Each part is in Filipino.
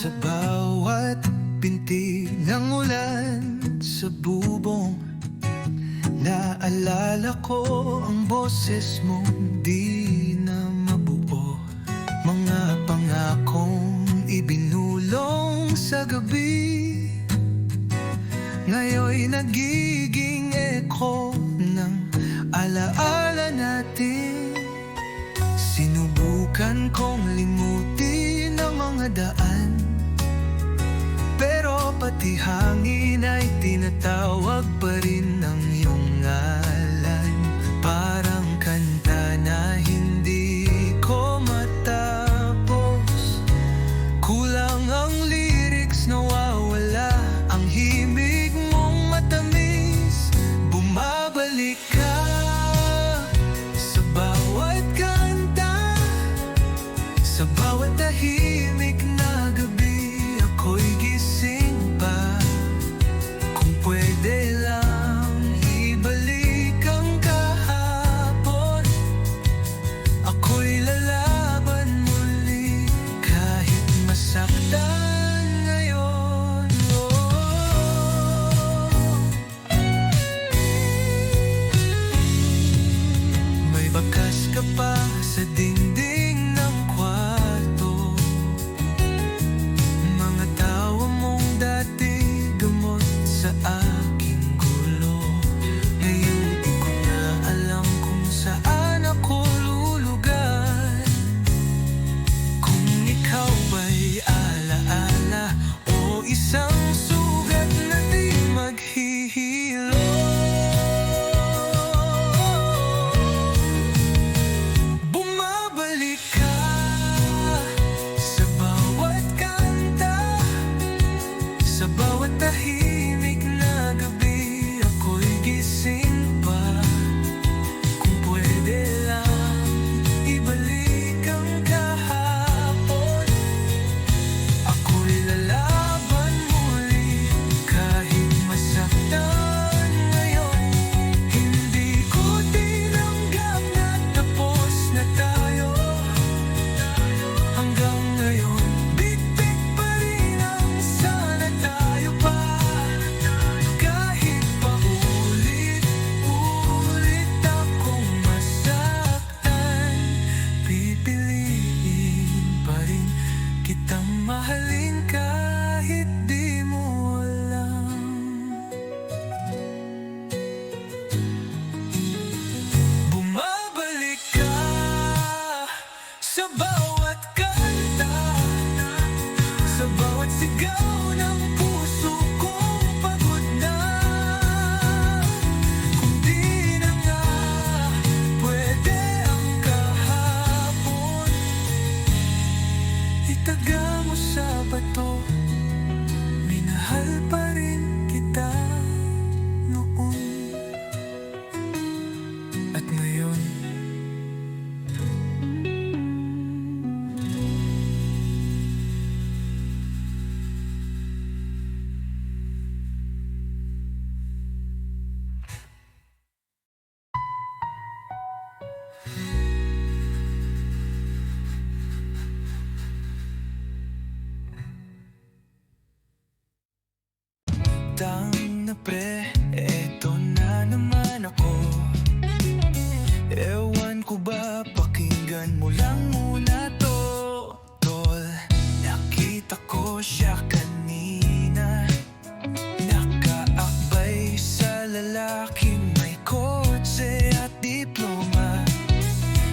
Sa bawat binti ng ulan sa bubong, naalala ko ang boses mong di na mabuo. Mga pangakong ibinulong sa gabi, ngayon'y nagiging echo ng alaala natin. Sinubukan kong limutin ang mga daan, pero pati hangin ay tinatawag pa rin ng iyong ngalan. Parang kanta na hindi ko matapos, kulang ang lyrics, nawawala ang himig mong matamis. Bumabalik ka sa bawat kanta, sa bawat tahimik na gabi. Ako'y gising pa, kung pwede lang ibalik ang kahapon. Ako'y lalaban muli kahit masaktan ngayon. May bakas ka pa sa dingding ng kwarto, mga tawa mong dati gamot sa aking gulo. Ngayon di ko na alam kung saan ako lulugar, kung ikaw ba'y alaala o isang sugat na di maghihilo. Bumabalik ka sa bawat kanta, sa bawat tahimik na gabi. Ako'y gising pa, kung pwede lang ibalik ang kahapon. Ako'y lalaban muli kahit masaktan ngayon. Hindi ko tinanggap na tapos na tayo. Hanggang ngayon, bit-bit pa rin ang sana tayo pa. Kahit pa ulit-ulit akong masaktan, pipiliin pa rin kitang mahalin kahit di mo alam. Bumabalik ka sa bawat kanta, sa bawat sigaw ng puso kong pagod na. Kung di na nga pwede ang kahapon, itaga mo sa bato. Minahal pa rin kita noon at ngayon. Tang na pre, eto na naman ako. Ewan ko ba, pakinggan mo lang muna to, tol. Nakita ko siya kanina, nakaakbay sa lalaking may kotse at diploma,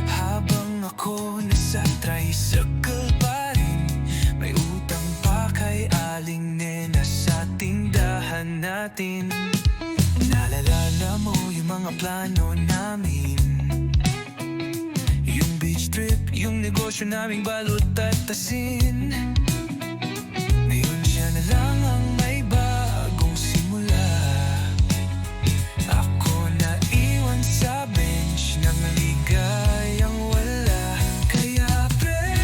habang ako nasa tricycle pa rin. May utang pa kay Aling Nena sa tindahan natin. Naalala mo yung mga plano namin, yung beach trip, yung negosyo naming balot at asin. Ngayon siya na lang ang may bagong simula. Ako na iwan sa bench ng ligayang wala. Kaya pre,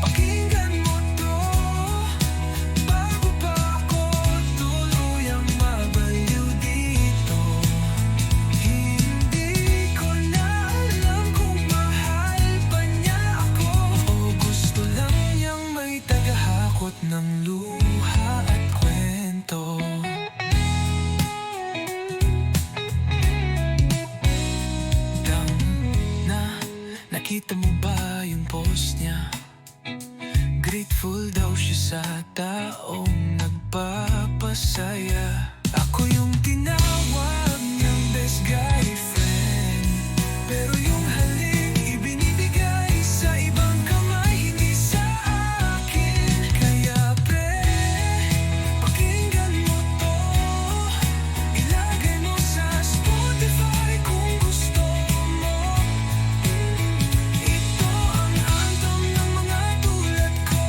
pakinggan mo to, bago pa ako tuluyang mabaliw dito. Hindi ko na alam kung mahal pa niya ako o gusto lang niyang may tagahakot Nakita mo ba yung post niya? Grateful daw siya sa taong nagpapasaya. Ako yung tinawag ng best guy friend, pero yung halik ibinibigay sa ibang kamay, hindi sa akin. Kaya pre, pakinggan mo to, ilagay mo sa Spotify kung gusto mo. Ito ang anthem ng mga tulad ko,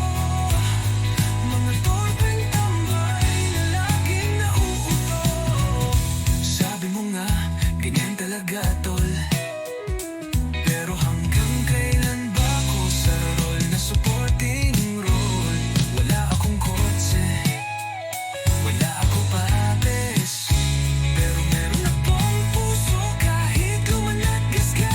mga torpeng tambay na laging nauuto. Sabi mo nga, ganyan talaga tol, pero hanggang kailan ba ako sa role na supporting role? Wala akong kotse, wala ako pares, pero meron akong puso kahit lumanat gasgas.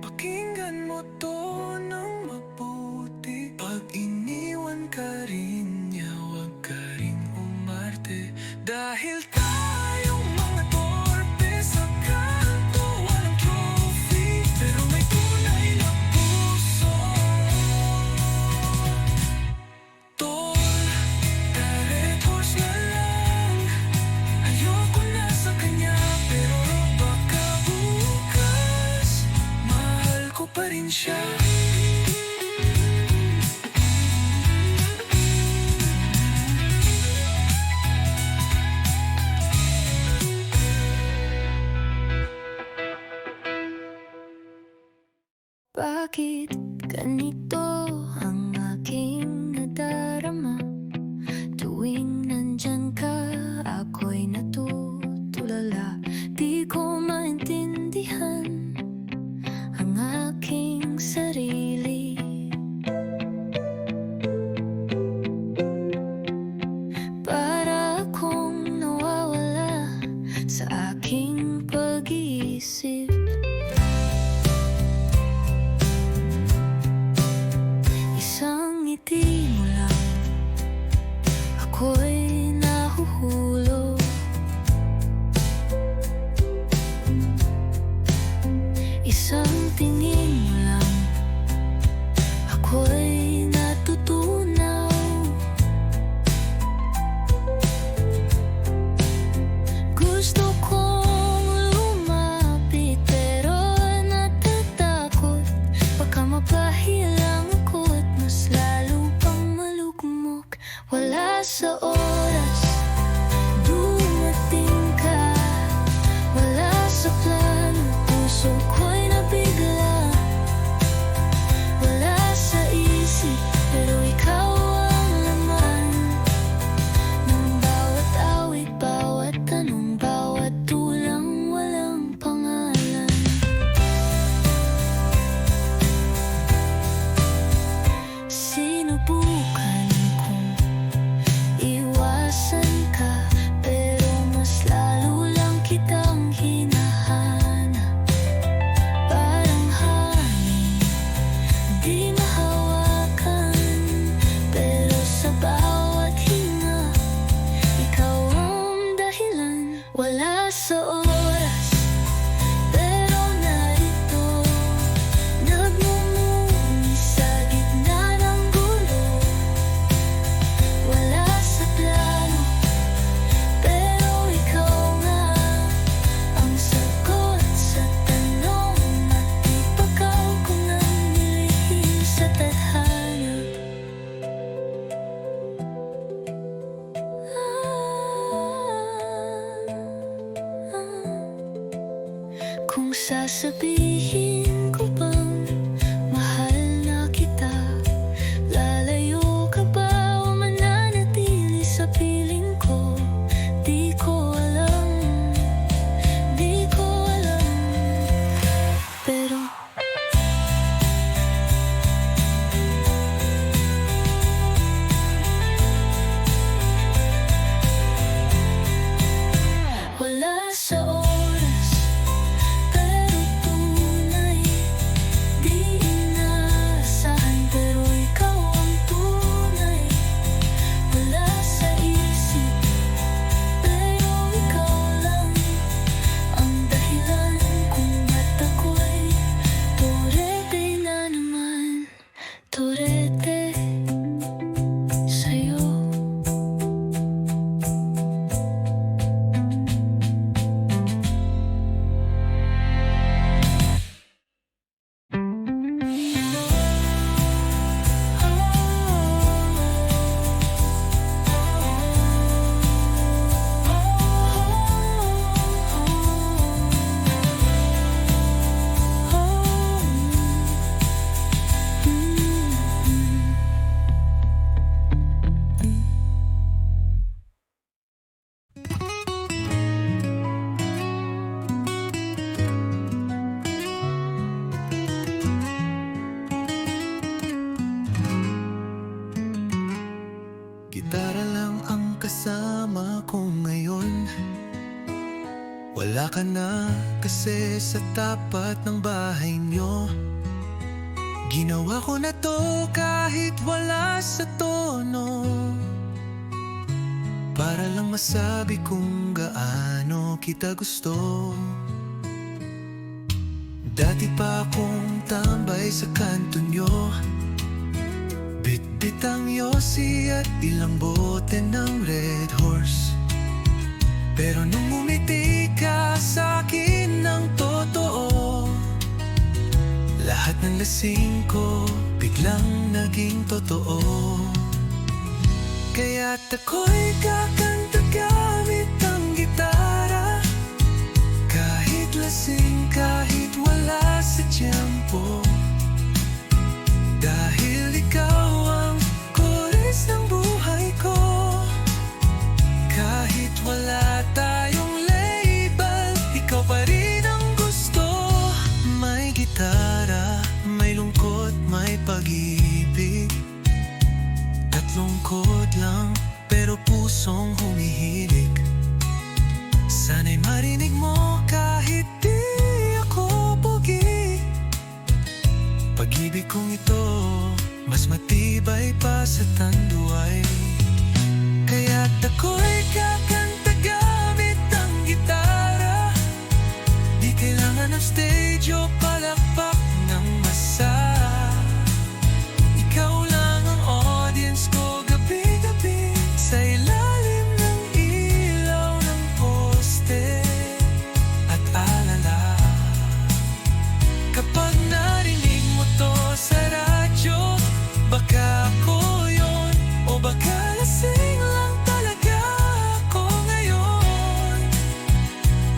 Pakinggan mo to ng mabuti. Pag iniwan ka rin niya, huwag ka rin umarte. Dahil tayong mga torpe sa kanto, walang trophy, pero may tunay na puso. Tol, taretos na lang. Ayoko na sa kanya, pero baka bukas mahal ko pa rin siya. Bakit ganito ang aking nadarama? Tuwing nandyan ka, ako'y natutulala. Di ko maintindihan ang aking sarili. Para akong nawawala sa aking pag-iisip. Isang ngiti mo lang, ako'y nahuhulog. Isang tingin mo lang, ako'y natutunaw. Gusto kong lumapit pero natatakot, baka mapahilang ako at mas lalo pang malugmok. Wala sa oras, dumating ka. Wala sa plano, puso ko'y nabigla. Wala sa isip, pero ikaw ang laman ng bawat awit, bawat tanong, bawat tulang walang pangalan. Sinubukan kong iwasan ka, pero mas lalo lang kitang hinahanap. Parang hangin, di mahawakan, pero sa bawat hinga, ikaw ang dahilan. Wala sa oras, pero narito, nagmumuni sa gitna ng gulo. Wala sa plano, pero ikaw nga ang sagot sa tanong at ipagaw ko ng nilihim sa tadhana. Kung sasabihin ko bang mahal na kita, lalayo ka ba o mananatili sa piling ko? Di ko alam, di ko alam. Pero ako ngayon. Wala ka na kasi sa tapat ng bahay nyo. Ginawa ko na to kahit wala sa tono, para lang masabi kung gaano kita gusto. Dati pa akong tambay sa kanto nyo, bitbit ang yosi at ilang bote ng Red Horse. Pero nung umiti ka sa'kin ng totoo, lahat ng lasing ko biglang naging totoo. Kaya't ako'y kakanta gamit ang gitara, kahit lasing, kahit wala sa tiyempo. Dahil ikaw ang kores ng buhay ko. Kahit wala tayong label, ikaw pa rin ang gusto. May gitara, may lungkot, may pag-ibig. Tatlong chord lang, pero pusong humihilig. Sana'y marinig mo kahit di ako pogi. Pag-ibig kong ito, mas matibay pa sa tanduay. Kaya't ako'y kakanta gamit ang gitara. Di kailangan ng stage o palakpak ng masa. Ikaw lang ang audience ko gabi-gabi, sa ilalim ng ilaw ng poste at alala. Kapag narinig mo to sa radyo, baka ako yun, o baka lasing lang talaga ako ngayon.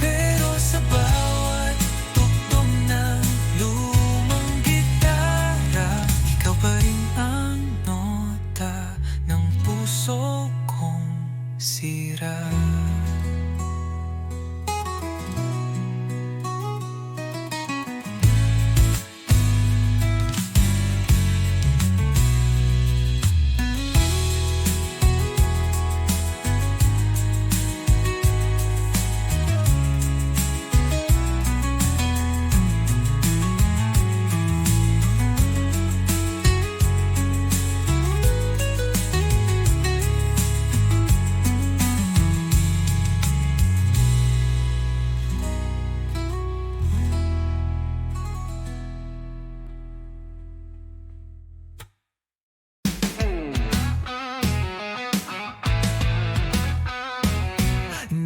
Pero sa bawat tugtog ng lumang gitara, ikaw pa rin ang nota ng puso kong sira.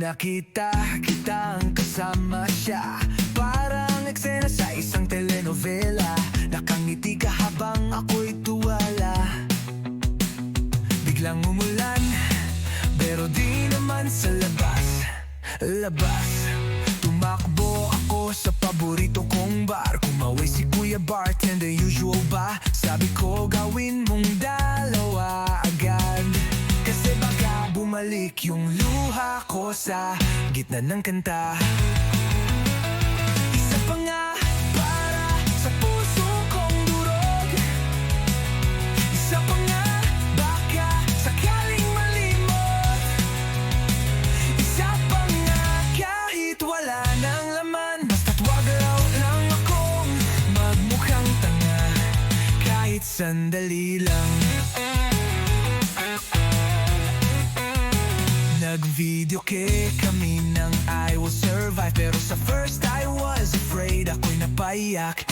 Nakita kitang kasama siya, parang eksena sa isang telenovela. Nakangiti ka habang ako'y tuwala. Biglang umulan, pero di naman sa labas. Tumakbo ako sa paborito kong bar. Kumaway si Kuya Bartender, usual ba? Sabi ko gawin mong dalawa agad, kasi baka bumalik yung luha ko sa gitna ng kanta. Isa pa nga para sa puso kong durog. Isa pa nga baka sakaling malimot. Isa pa nga kahit wala nang laman, basta't wag raw lang akong magmukhang tanga, kahit sandali lang. Nag-video kami ng I Will Survive, pero sa first I was afraid, ako'y napaiyak.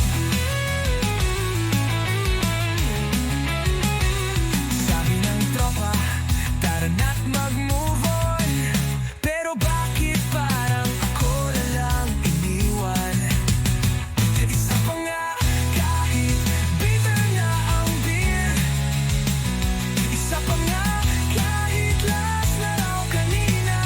Sabi ng tropa, tara na't mag-move on. Pero bakit parang ako na lang iniwan? Isa pa nga kahit bitter na ang beer. Isa pa nga kahit last na raw kanina.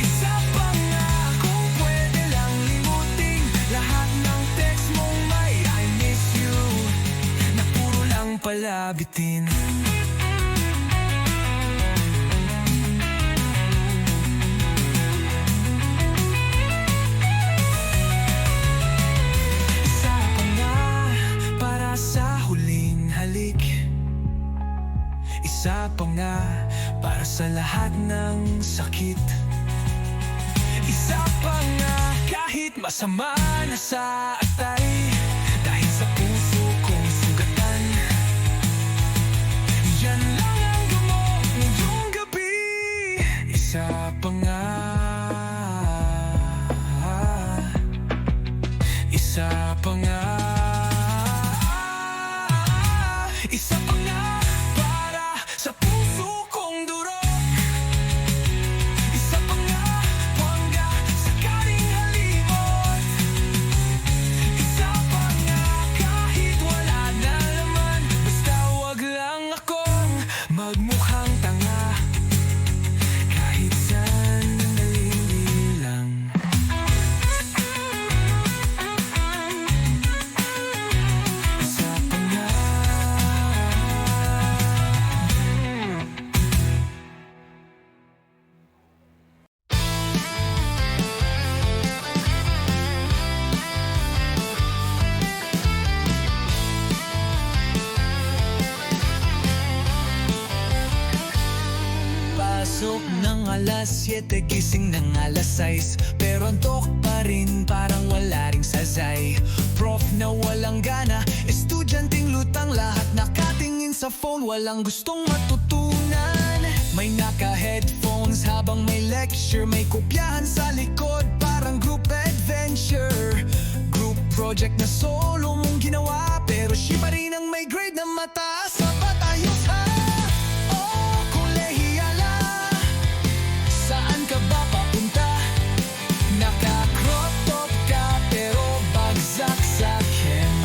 Isa pa nga kung pwede lang limutin lahat ng text mong may I miss you, na puro lang pala bitin. Isa pa nga para sa huling halik. Isa pa nga para sa lahat ng sakit. Isa pa nga, kahit masama na sa atay, dahil sa puso kong sugatan, yan lang ang gamot ngayong gabi. Isa pa nga, isa pa nga, isa pa nga, para sa puso kong durog. Isa pa nga, wangga sa karing halimot. Isa pa nga, kahit wala na laman, basta wag lang akong magmukhang tanga, kahit sandali lang. Isa pa nga. Pasok ng alas 7, gising ng alas 6, pero antok pa rin, parang wala ring sasay. Prof na walang gana, estudyanteng lutang, lahat nakatingin sa phone, walang gustong matutunan. May naka-headphones habang may lecture, may kopyahan sa likod, parang group adventure. Group project na solo mong ginawa, pero siya pa rin ang may grade na mataas. Sapat ayos ha? Oh, kolehiyala, saan ka ba papunta? Naka-crop top ka pero bagsak sa chem.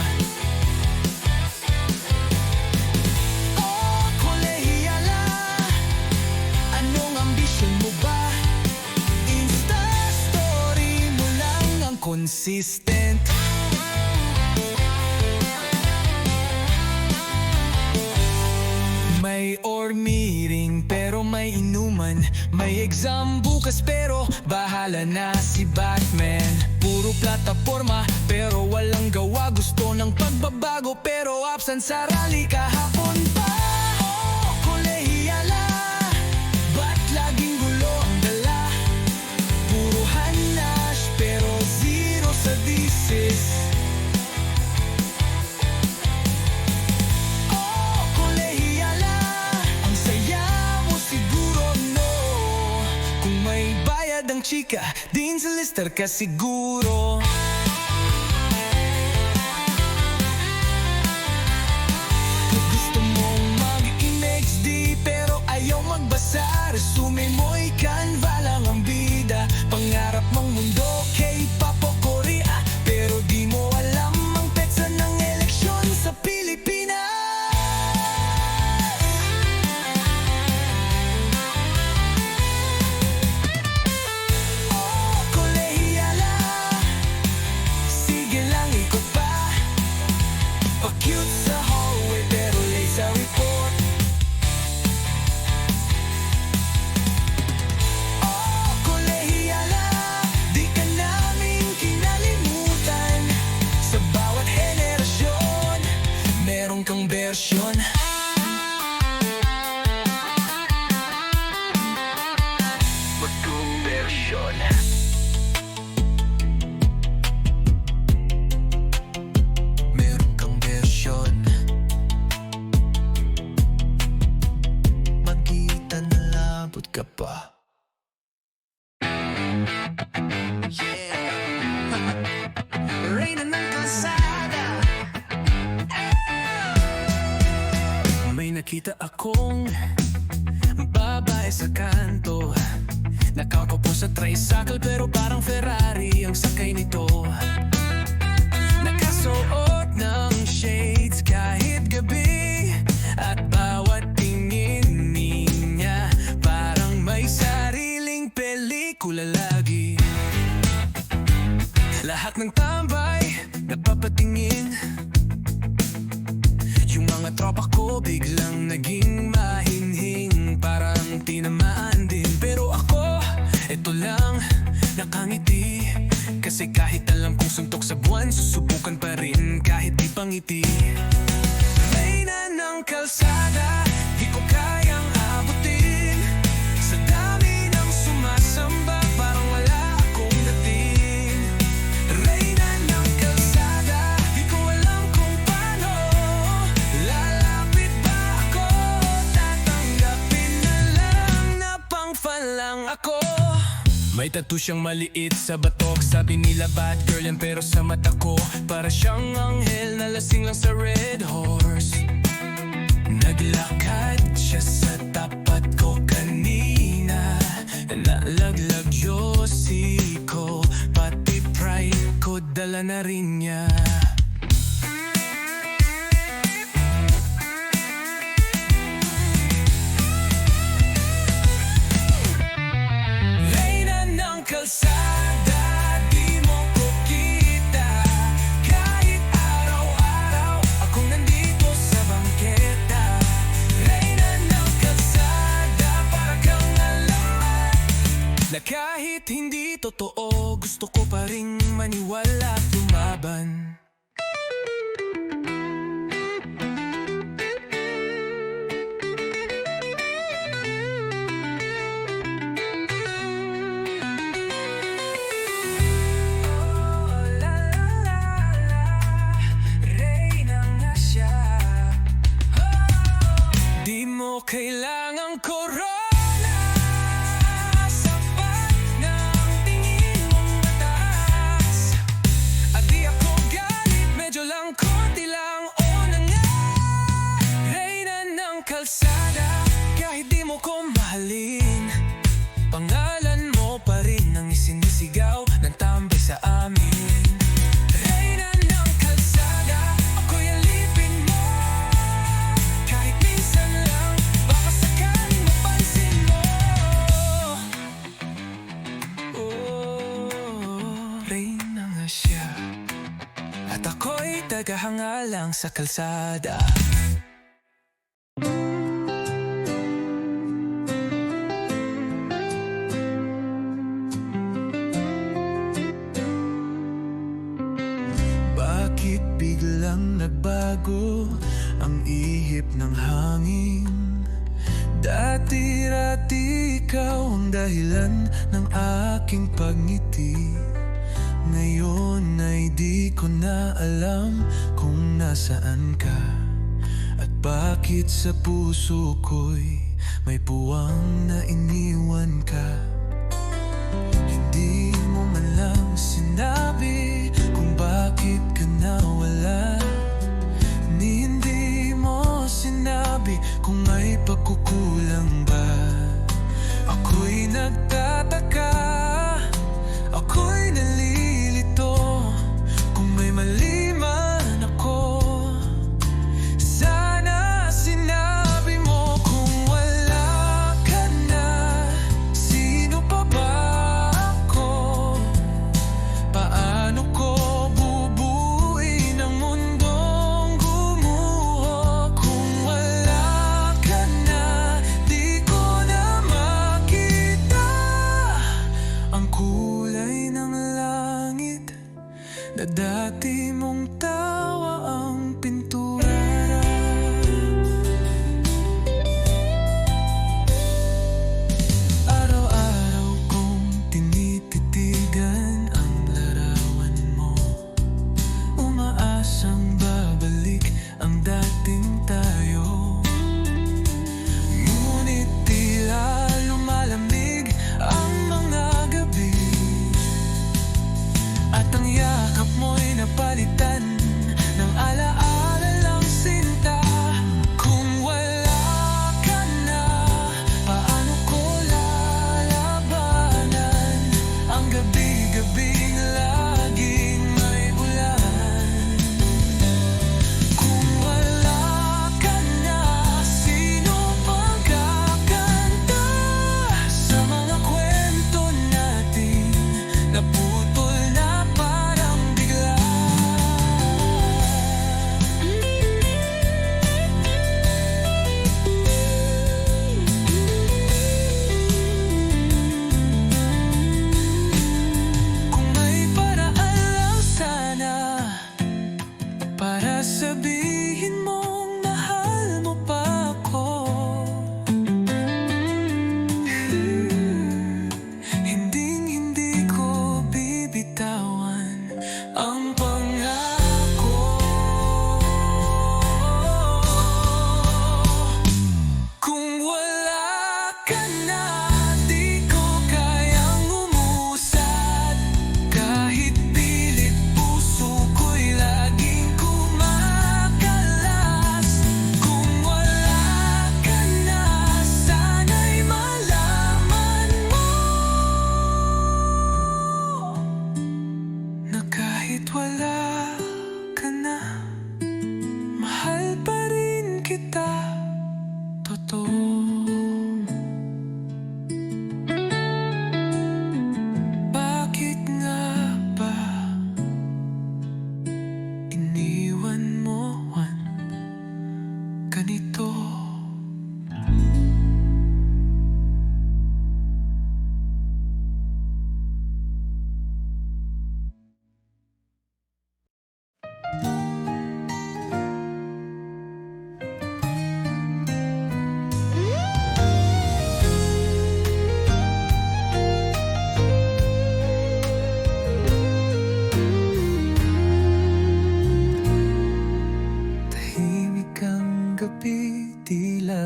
Oh, kolehiyala, anong ambisyon mo ba? Insta story mo lang ang consistent. May org meeting pero may inuman, may exam bukas pero bahala na si Batman. Puro plataforma pero walang gawa, gusto ng pagbabago pero absent sa rally kahapon pa. Oh, kolehiyala, ba't laging gulo ang dala? Puro hanash pero zero sa thesis. Oh, kolehiyala, ang saya mo siguro, no? Kung may bayad ang chika, din sa lister ka siguro. Gusto mong mag-PhD pero ayaw magbasa, resume mo'y Canva lang ang bida. Pangarap mong mundo, K-pop o Korea, pero di mo alam ang petsa ng eleksyon sa Pilipinas. Oh, kolehiyala, sige lang ikot pa, pa-cute sa hallway pero late sa report. Oh, kolehiyala, di ka namin kinalimutan. Sa bawat henerasyon, meron kang bersyon. Bagong bersyon. Meron kang bersyon. Magkita na labot ka pa. Reyna ng kalsada. May nakita akong babae sa kanto, nakaupo sa tricycle pero parang Ferrari ang sakay nito. Nakasuot ng shades kahit gabi, at bawat tingin niya parang may sariling pelikula lagi. Lahat ng tambay napapatingin, yung mga tropa ko biglang naging mahinhing, parang tinamaan din. Pero ako, eto lang, nakangiti, kasi kahit alam kong suntok sa buwan, susubukan pa rin kahit di pangiti. May na ng kalsada, di ko kayang abutin. May tattoo siyang maliit sa batok. Sabi nila bad girl yan, pero sa mata ko para siyang anghel na lasing lang sa red horse. Naglakad siya sa tapat ko kanina. Nalaglag yosi ko, pati pride ko dala na rin niya. Reyna ng kalsada, di mo ko kita. Kahit araw-araw akong nandito sa bangketa. Reyna ng kalsada, para kang alamat na kahit hindi totoo, gusto ko pa ring maniwala at lumaban. Di mo kailangang corona, sapat ng tingin mong mataas. At di ako galit, medyo lang, konti lang, o na nga. Reyna ng kalsada, kahit di mo ko mahalin, pangalan mo pa rin ang isinisigaw ng tambay sa amin. Reyna ng kalsada, ako'y alipin mo. Kahit minsan lang, baka sakaling mapansin mo. Oh, Reyna nga siya, at ako'y tagahanga lang sa kalsada. Bakit biglang nagbago ang ihip ng hangin? Dati-rati ikaw ang dahilan ng aking pagngiti. Ngayon ay di ko na alam kung nasaan ka, at bakit sa puso ko'y may puwang na iniwan ka. Hindi mo man lang sinabi kung bakit ka nawala, ni hindi mo sinabi kung may pagkukulang ba. Ako'y nagtataka, ako'y nalilito, kung may mali man ako. Sana sinabi mo kung wala ka na, sino pa ba ako? Paano ko bubuuin ang mundong gumuho? Kung wala ka na, di ko na makita ang kulay ng langit.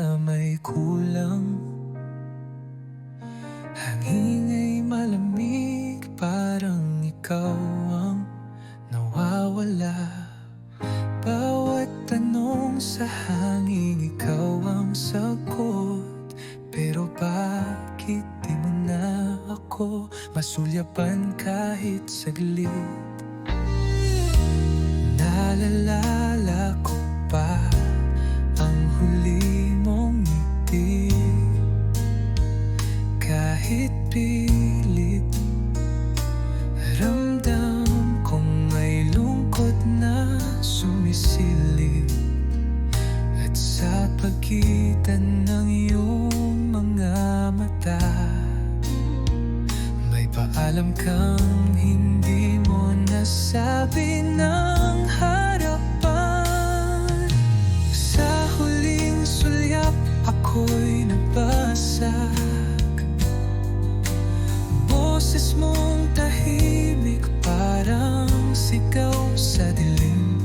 na may kulang. Hangin ay malamig, parang ikaw ang nawawala. Bawat tanong sa hangin, ikaw ang sagot. Pero bakit di mo na ako masulyapan kahit saglit? Naalala ko pa ang huli mong ngiti. Kahit pilit, ramdam kong may lungkot na sumisilip. At sa pagitan ng iyong mga mata, may paalam kang hindi mo nasabi ng harapan. Sa huling sulyap, ako'y nabasag. Boses mong tahimik, parang sigaw sa dilim.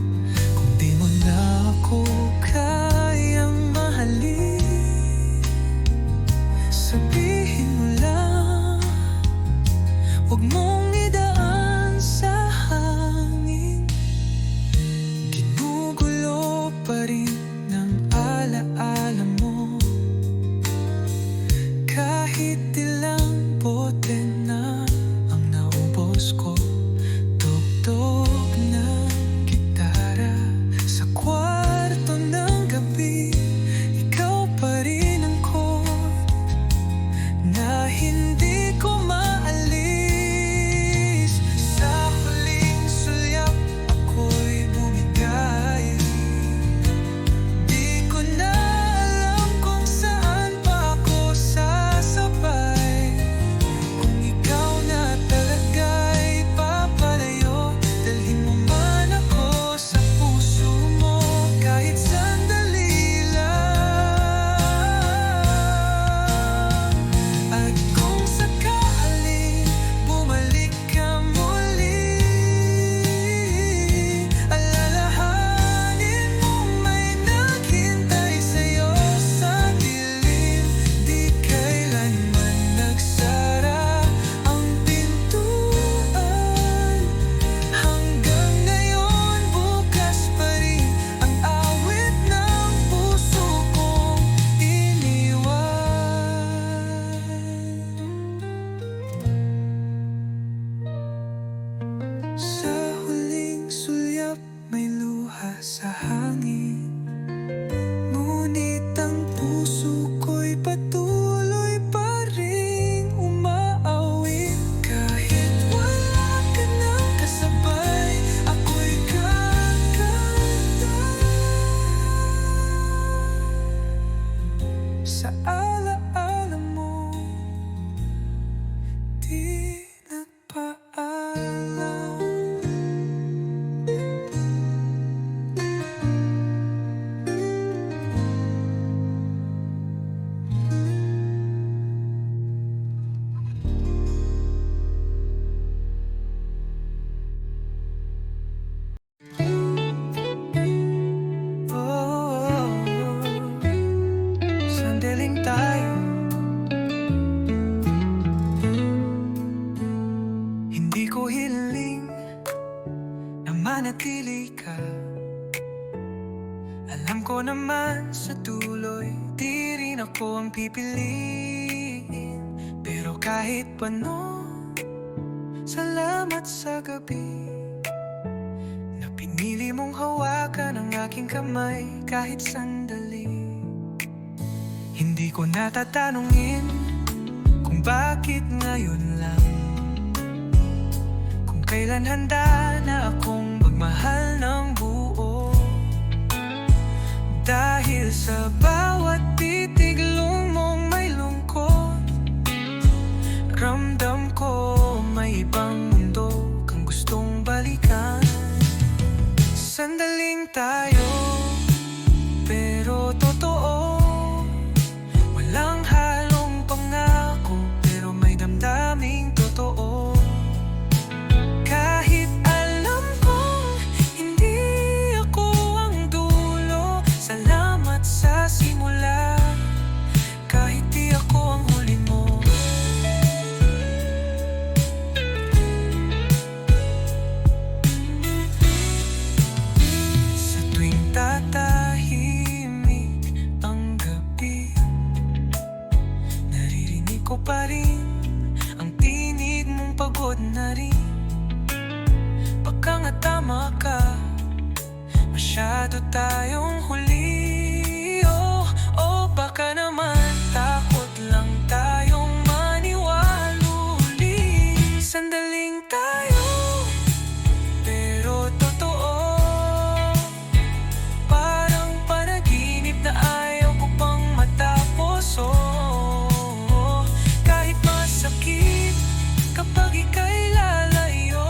Kung di mo na ako kayang mahalin, sabihin mo lang, huwag mong idaan sa hangin. Ginugulo pa rin ng alaala mo, kahit ilang bote na ang naubos ko. Tugtog ng gitara sa kwarto ng gabi, ikaw pa rin ang chord na hindi ko maalis. Sa huling sulyap, ako'y bumigay. Di ko na alam kung saan pa ako sasabay. Kung ikaw na talaga'y papalayo, dalhin mo man ako sa puso mo, kahit sandali lang. At kung sakaling bumalik ka muli, alalahanin mong may naghintay sa'yo sa dilim. Di kailanman nagsara ang pintuan. Hanggang ngayon, bukas pa rin ang awit ng puso kong iniwan. Sa huling sulyap, may luha sa hangin. Ngunit ang puso ko'y patuloy pa rin umaawit. Kahit wala ka nang kasabay, ako'y gaganda. Sa alaala mo, di nagpaalam. Sandaling tayo, hindi ko hiling na manatili ka. Alam ko naman sa tuloy, di rin ako ang pipiliin. Pero kahit paano, salamat sa gabi na pinili mong hawakan ang aking kamay kahit sandali. Hindi ko natatanungin kung bakit ngayon lang, kung kailan handa na akong magmahal ng buo. Dahil sa bawat titiglong mong may lungkot, ramdam ko may ibang mundo kang gustong balikan. Sandaling tayo, pero totoo. Walang halong pangako, pero may damdaming totoo. Kahit alam kong hindi ako ang dulo, salamat sa simula. pa rin ang tinig mong pagod na rin. Baka nga tama ka, masyado tayong huli. Oh, baka naman takot lang tayong maniwaluli. Sandaling tayo, pero totoo. Parang panaginip na ayaw ko pang matapos. Kahit masakit kapag ika'y lalayo,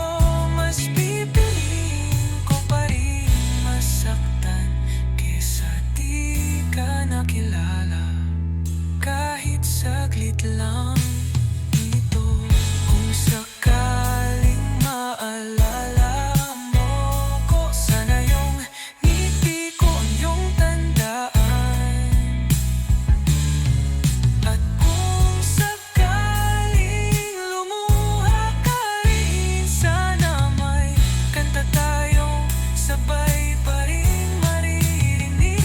mas pipiliin ko pa rin masaktan kesa di ka nakilala. Kahit saglit lang ito, kung sakaling maalala mo ko, sana yung ngiti ko ang iyong tandaan. At kung sakaling lumuha ka rin, sana may kanta tayong sabay pa rin maririnig.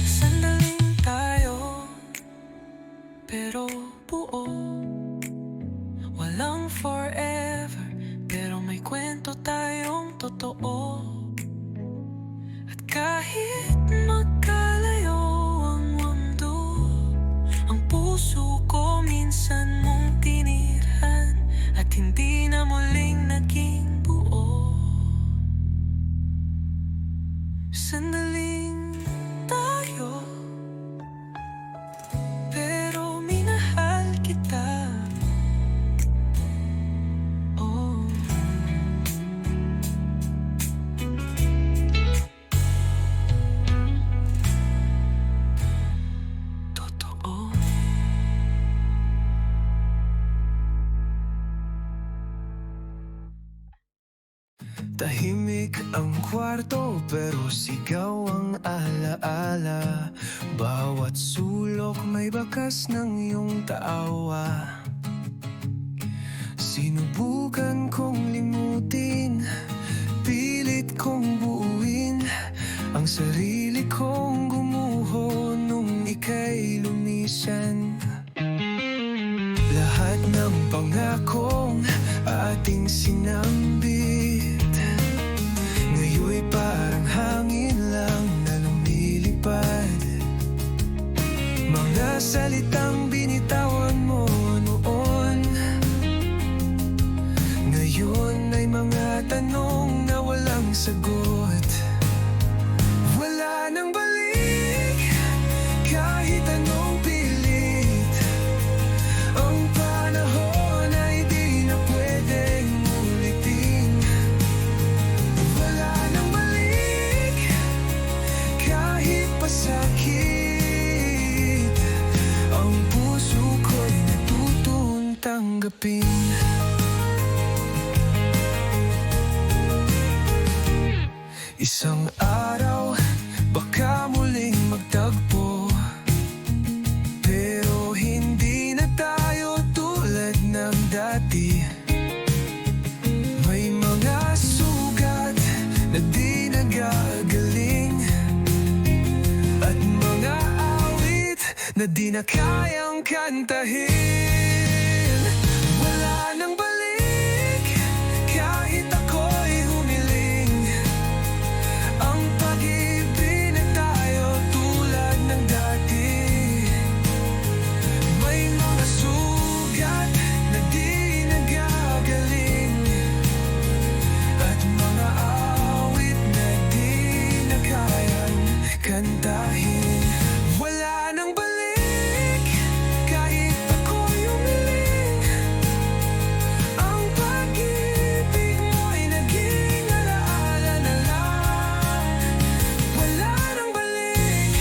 Sandaling tayo, pero buo. Walang forever, pero may kwento tayong totoo. At kahit magkalayo ang mundo, ang puso ko minsan mong tinirhan, at hindi na muling naging buo. Sandaling tayo, pero minahal kita. Oh, totoo. Tahimik ang kwarto pero sigaw ang alaala. Bawat sulok may bakas ng iyong taawa. Sinubukan kong limutin, pilit kong buuin ang sarili kong gumuho nung ika'y lumisan. Lahat ng pangakong ating sinambit, ngayon'y parang hangin lang na lumilipad. Mga salitang binitawan mo noon, ngayon ay mga tanong na walang sagot. Wala nang balik, kahit anong pilit. Ang panahon ay di na pwedeng ulitin. Wala nang balik, kahit pasakit. Ang puso ko'y natutong tanggapin. Isang araw, baka muling magtagpo, pero hindi na tayo tulad ng dati. May mga sugat na di nagagaling, at mga awit na di na kayang kantahin. Wala nang balik, kahit ako'y humiling. Ang pag-ibig na tayo tulad ng dati. May mga sugat na di nagagaling, at mga awit na di na kayang kantahin. Wala nang balik, kahit ako'y umiling. Ang pag-ibig mo'y naging alaala na lang. Wala nang balik,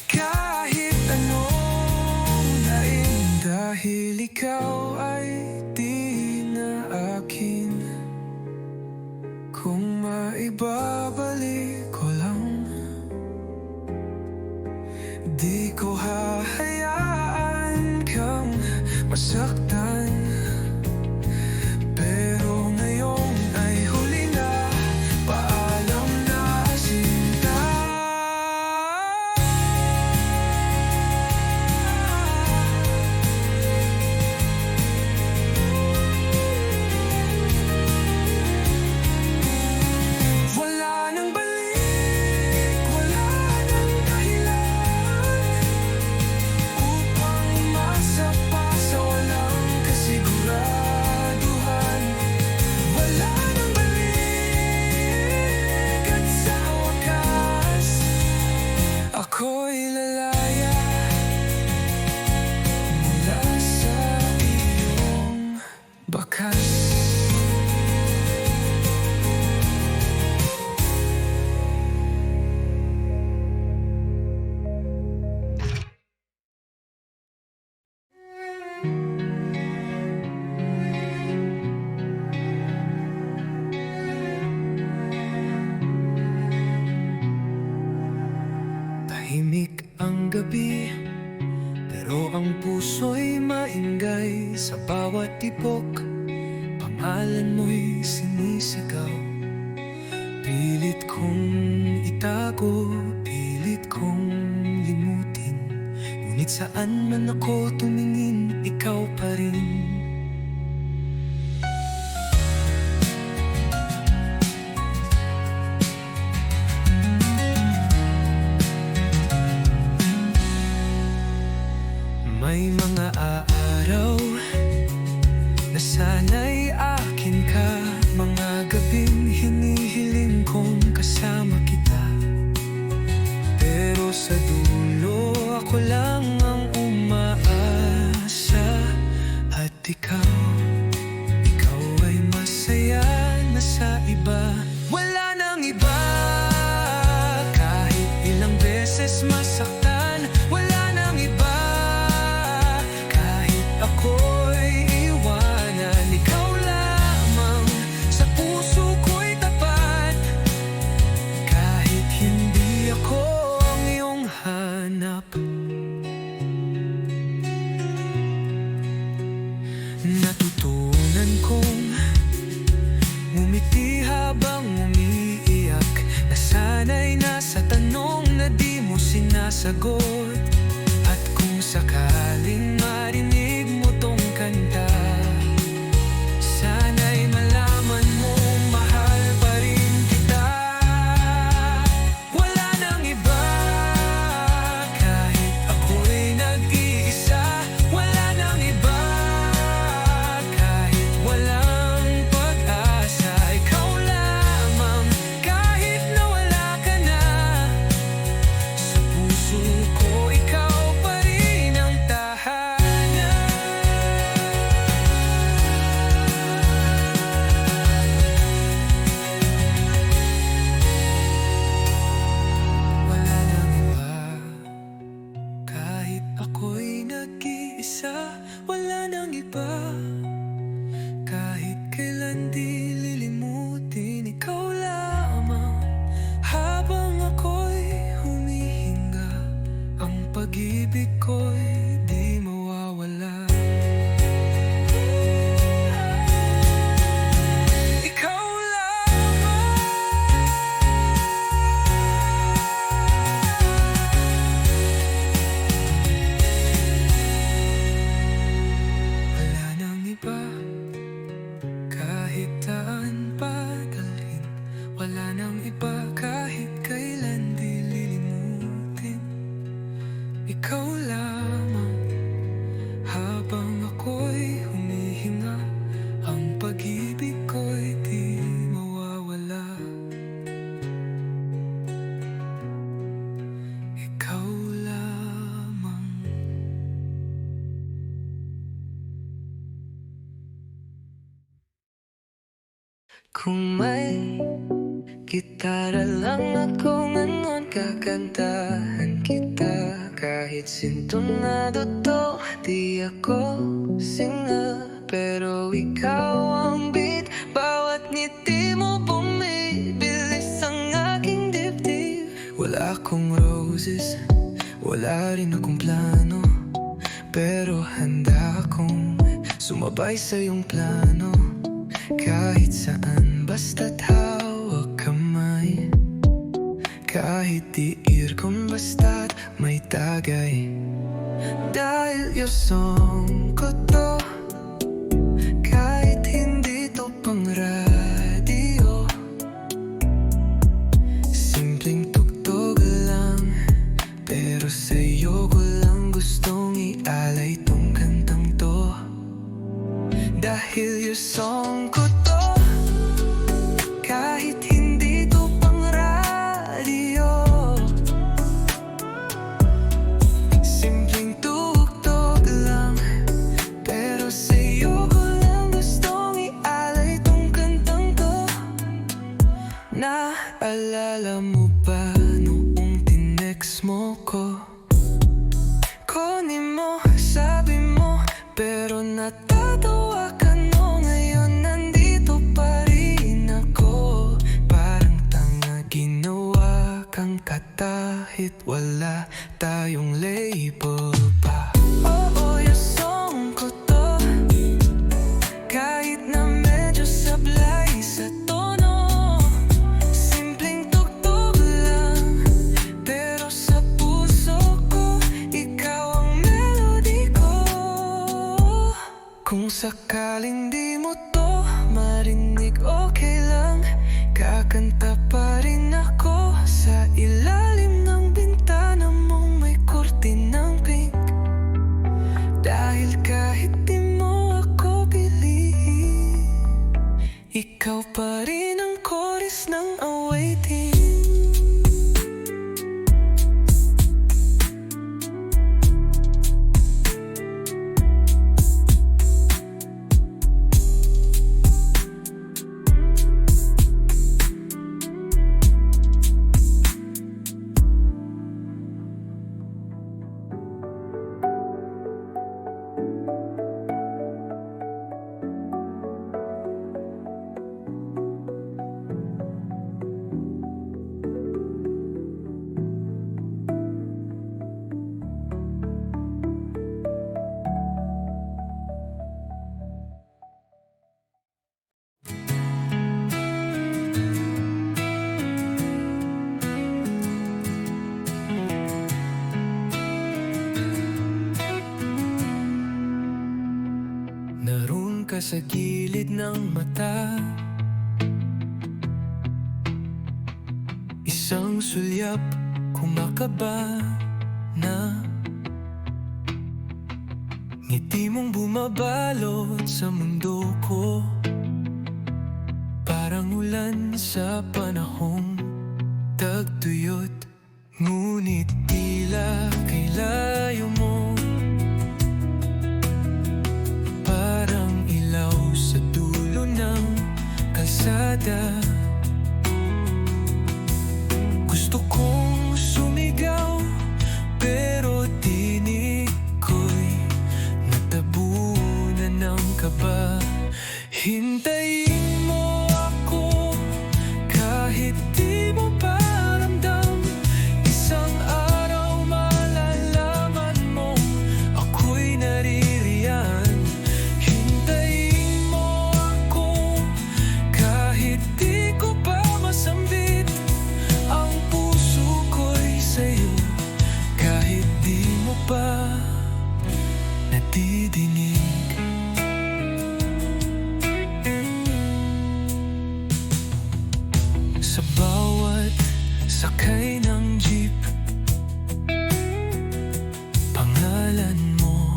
kahit anong daing, dahil ikaw ay di na akin. Kung maibabalik ko lang, di ko hahayaan kang masaktan. Pero ngayon ay huli na, Sa bawat tibok, pangalan mo'y sinisigaw. Pilit kong itago, pilit kong limutin, ngunit saan man ako tumingin, ikaw pa rin. May mga araw na sana'y akin ka, mga gabing hinihiling kong kasama kita. Pero sa dulo ako lang ang umaasa, at ikaw ay masaya na sa iba. Wala nang iba, kahit ilang beses masaktan. Wala nang iba, kahit ako'y iwanan. Ikaw lamang sa puso ko'y tapat, kahit hindi ako ang iyong hanap. Natutunan kong ngumiti habang umiiyak, nasanay na sa tanong na di mo sinasagot. At kung sakaling marinig mo tong kanta, sana'y malaman mo mahal pa rin kita. Wala nang iba, kahit ako'y nag-iisa. Wala nang iba, kahit walang pag-asa. Ikaw lamang, kahit nawala ka na. Sa puso ko, ikaw pa rin ang tahanan. Wala nang iba, kahit ako'y nag-iisa. Wala nang iba, kahit kailan di lilimutin. Ikaw lamang, habang ako'y humihinga, ang pag-ibig ko'y di mawawala. Ikaw lamang. Wala nang iba, kahit saan padalhin. Wala nang iba, kahit kailan di lilimutin. Ikaw lamang, habang ako'y humihinga, ang pag-ibig ko'y di mawawala. Ikaw lamang. Kung may gitara lang ako ngayon, kakantahan kita. Kahit sintonado to, di ako singer. Pero ikaw ang beat, bawat ngiti mo bumibilis ang aking dibdib. Wala akong roses, wala rin akong plano, pero handa akong sumabay sa iyong plano. Kahit saan, basta't hawak kamay, kahit tiir kung basta't may tagay. Dahil yung song ko to, kahit hindi to pang radyo, simpleng tugtog lang, pero sa'yo ko lang gustong ialay tong kantang to. Dahil yung song ko to, kahit hindi to pang radyo, simpleng tugtog lang, pero sa'yo ko lang gustong ialay tong kantang to. Naalala mo ba noong tinext mo ko? Kunin mo, sabi mo, pero natatawa ka no. Ngayon nandito pa rin ako, parang tanga ginawa kang katahit wala tayong label pa. Oo, yung song ko to, ikaw pa rin ang chorus ng awitin. Naroon ka sa gilid ng mata, isang sulyap kumakaba na ngiti mong bumabalot sa mundo ko, parang ulan sa panahong tagtuyot. Ngunit tila kay layo mo, parang ilaw sa dulo ng kalsada. Gusto kong sumigaw, pero tinig ko'y natabunan ng kaba. Hintayin mo ako kahit di mo pa ramdam, isang araw malalaman mo ako'y naririyan. Hintayin mo ako kahit di ko pa masambit ang puso ko'y sa'yo, kahit di mo pa nadidinig. Sa bawat sakay ng jeep, pangalan mo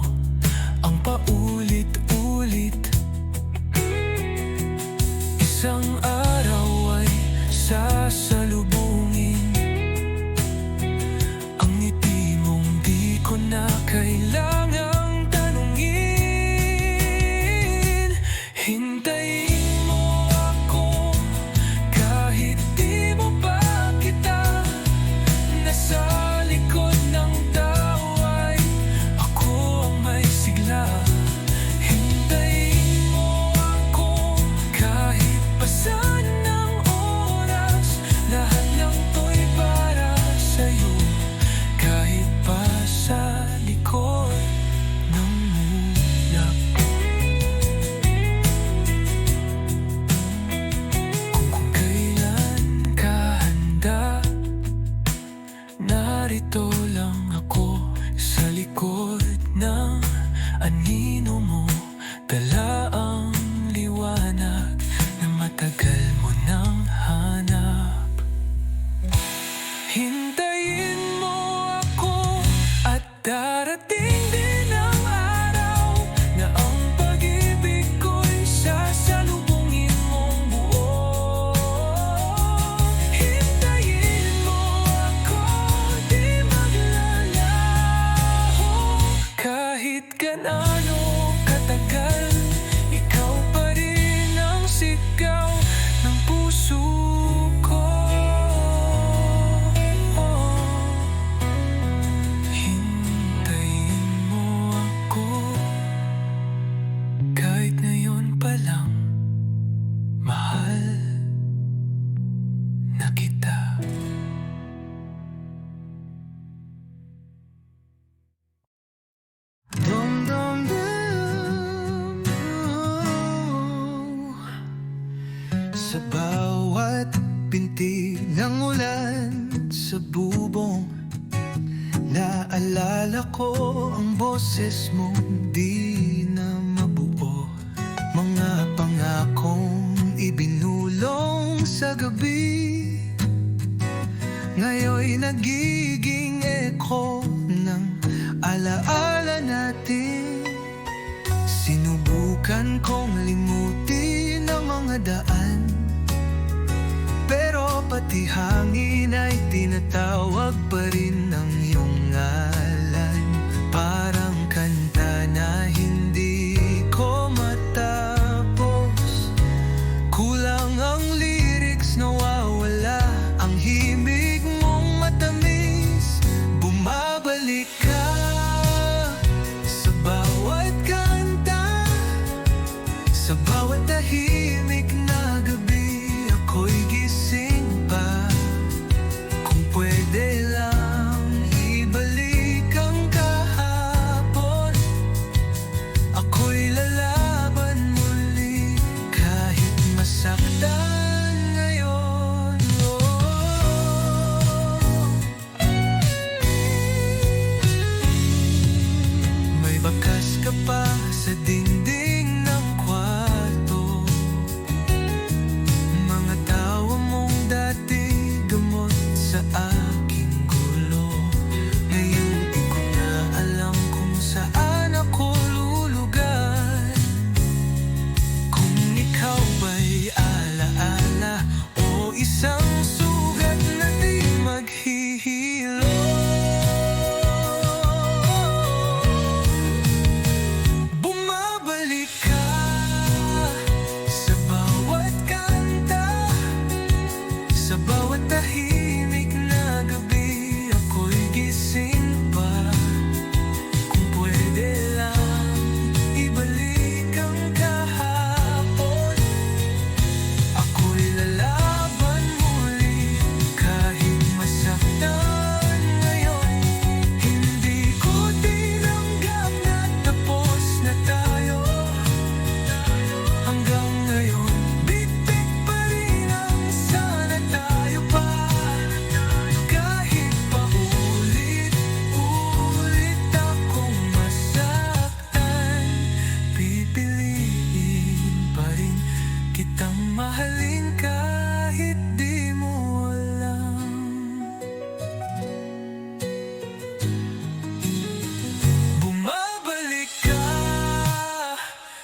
ang paulit-ulit. Isang araw ay sasalubungin ang ngiti mong di ko na kailangang tanungin. Hintayin mo ako kahit di mo pa kita nasa likod ng tao, ay ako ang may sigla. Hintayin mo ako kahit pasan ng oras, lahat ng to'y para sa'yo, kahit pa sa likod ng ulap. Kung kailan ka handa, narito lang ako sa likod ng anino mo, dala ang liwanag na matagal mo nang hanap. Hintayin mo ako at darating din ang araw na ang pag-ibig ko'y sasalubungin mong buo. Hintayin mo ako, di maglalaho, kahit gaano katagal, ikaw pa rin ang sigaw ng puso ko. Hintayin mo ako kahit ngayon pa lang, mahal na kita. Dum dum dum. Sa bawat binti ng ulan sa bubong, naalala ko ang boses mong di na mabuo. Mga pangakong ibinulong sa gabi, ngayon'y nagiging echo ng alaala natin. Sinubukan kong limutin ang mga dumadaan, pero pati hangin ay tinatawag pa rin ng iyong ngalan. Parang kanta na hindi ko matapos, kulang ang lyrics, nawawala ang himig mong matamis. Bumabalik ka sa bawat kanta, sa bawat tahimik na gabi. Ako'y gising pa, kung pwede lang ibalik ang kahapon. Ako'y lalaban muli kahit masaktan ngayon. May bakas ka pa sa dingding ng kwarto, mga tawa mong dati gamot sa aking gulo. Ngayon di ko na alam kung saan ako lulugar, kung ikaw ba'y alaala o isang sugat na di maghihilo. Bumabalik ka sa bawat kanta, sa bawat tahimik na gabi. Ako'y gising pa, kung pwede lang ibalik ang kahapon. Ako'y lalaban muli kahit masaktan ngayon. Hindi ko tinanggap na tapos na tayo. Hanggang ngayon, bit-bit pa rin ang sana tayo pa. Kahit pa ulit-ulit akong masaktan, pipiliin pa rin kitang mahalin kahit di mo alam. Bumabalik ka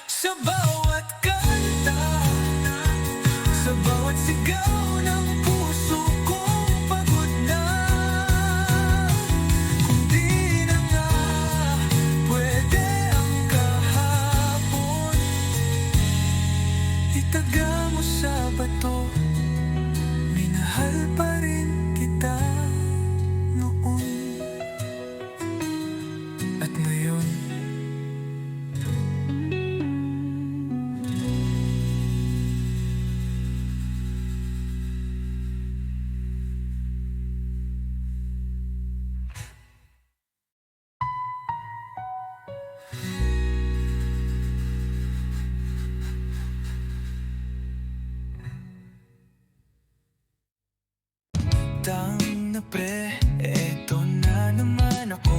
sa bawat kanta, sa bawat sigaw ng puso kong pagod na. Kung di na nga pwede ang kahapon, itaga mo sa bato. Minahal pa rin kita noon at ngayon. Tang na pre, eto na naman ako.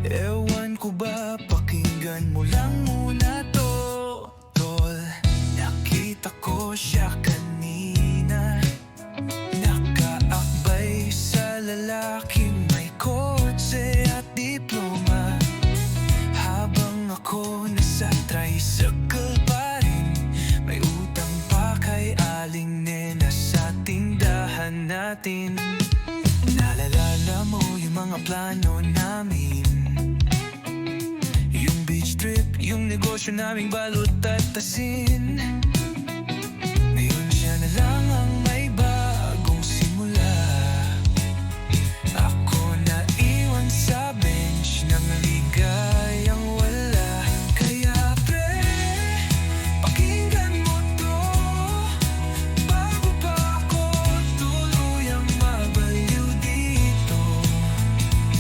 Ewan ko ba, pakinggan mo lang muna to, tol. Nakita ko siya kanina, nakaakbay sa lalaking may kotse at diploma, habang ako nasa tricycle pa rin. May utang pa kay Aling Nena sa tindahan natin. Naalala mo yung mga plano namin, yung beach trip, yung negosyo naming balot at asin. Ngayon siya na lang ang may bagong simula. Ako na iwan sa bench ng ligayang wala. Kaya pre, pakinggan mo to, bago pa ako tuluyang mabaliw dito.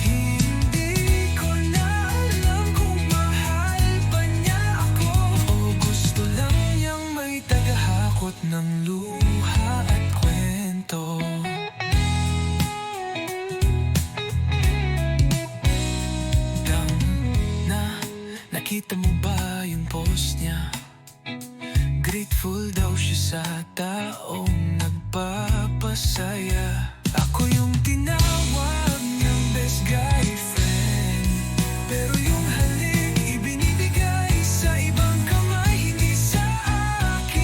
Hindi ko na alam kung mahal ba niya ako o gusto lang niyang may tagahakot ng luha at kwento. Dang na, nakita mo ba yung post niya? Grateful daw siya sa taong nagpapasaya. Ako yung tinawag niyang best guy friend, pero yung halik ibinibigay sa ibang kamay, hindi sa akin.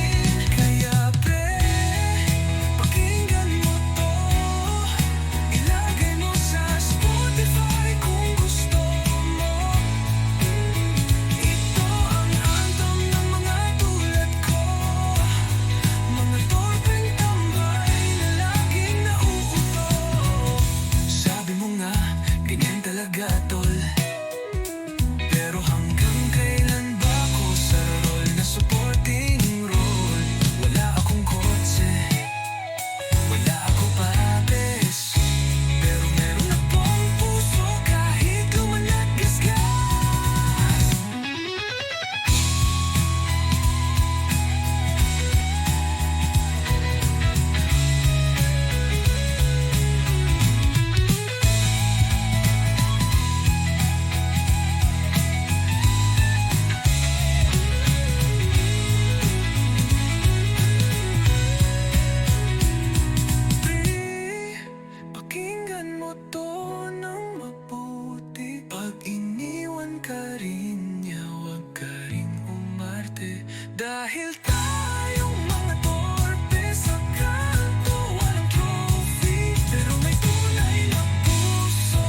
tayong mga torpe sa kanto, walang trophy, pero may tunay na puso.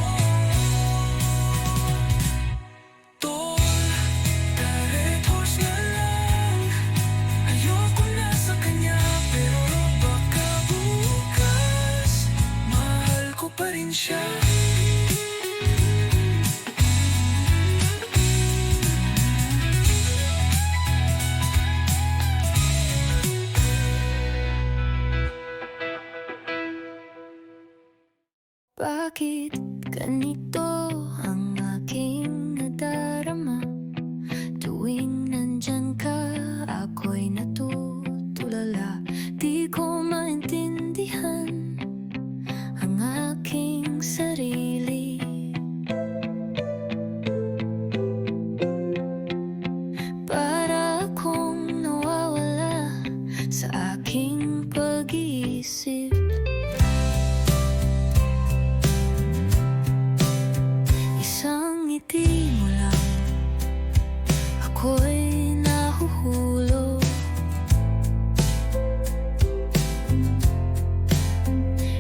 Tol, direct horse na lang. Ayoko na sa kanya, pero baka bukas mahal ko pa rin siya. Bakit ganito ang aking nadarama? Tuwing nandyan ka, ako'y natutulala. Di ko maintindihan ang aking sarili. Para akong nawawala sa aking pag-iisip. Isang ngiti mo lang, ako'y nahuhulog.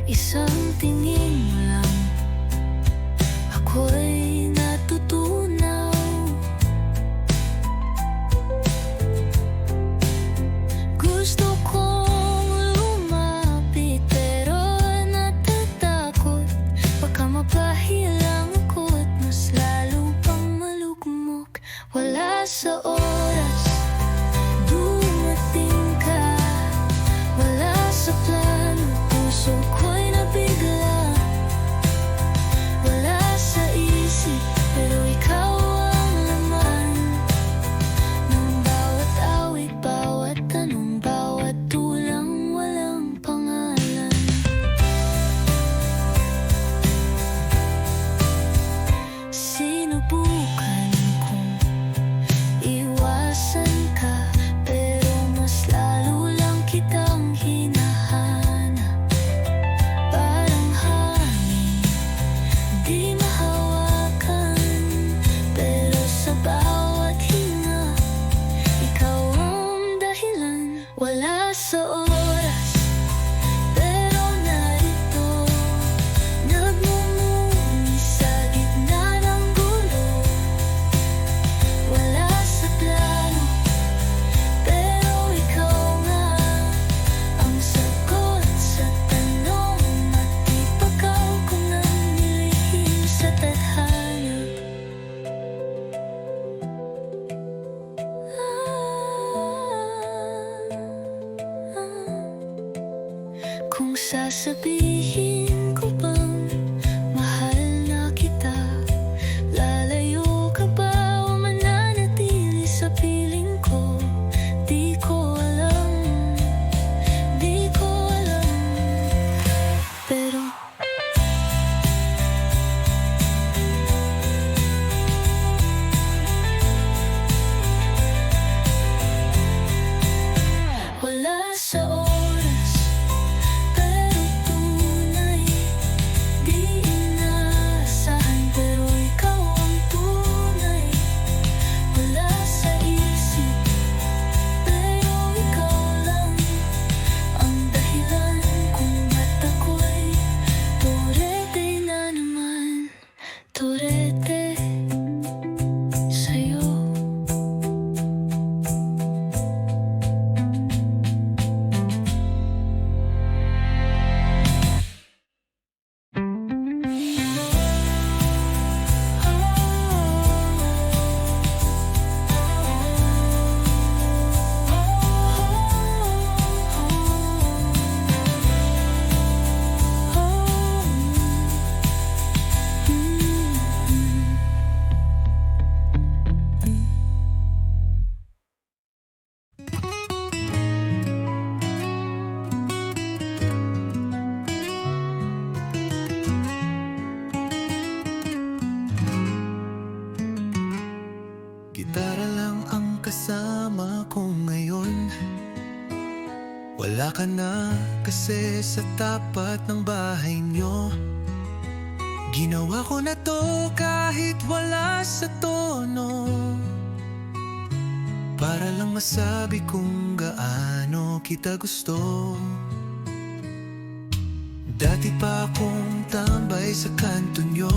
Isang tingin mo lang, ako'y natutunaw. Gusto kong lumapit pero natatakot. Baka mapahilang ako't mas lalo pang malugmok. Wala sa oras, dumating ka. Wala sa plano, puso ko'y nabigla. Wala sa isip, pero ikaw ang laman ng bawat awit, bawat tanong, bawat tulang walang pangalan. Sinubukan kong iwasan ka, pero mas lalo lang kitang hinahanap. Parang hangin, di mahawakan, pero sa bawat hinga, ikaw ang dahilan. Wala sa oras, pero narito, nagmumuni sa gitna ng gulo. Wala sa plano, pero ikaw nga ang sagot sa tanong, at ipagaw ko ng nilihim sa tadhana. Kung sasabihin ko bang mahal na kita, lalayo ka ba o mananatili sa piling ko? Di ko alam, di ko alam. Pero wala sa oras, pero tunay. Di inaasahan, pero ikaw ang tunay. Wala sa isip, pero ikaw lang ang dahilan kung ba't ako'y turete na naman. Turete sa'yo. Gitara lang ang kasama ko ngayon. Wala ka na kasi sa tapat ng bahay nyo. Ginawa ko na to kahit wala sa tono. para lang masabi kung gaano kita gusto. Dati pa akong tambay sa kanto nyo,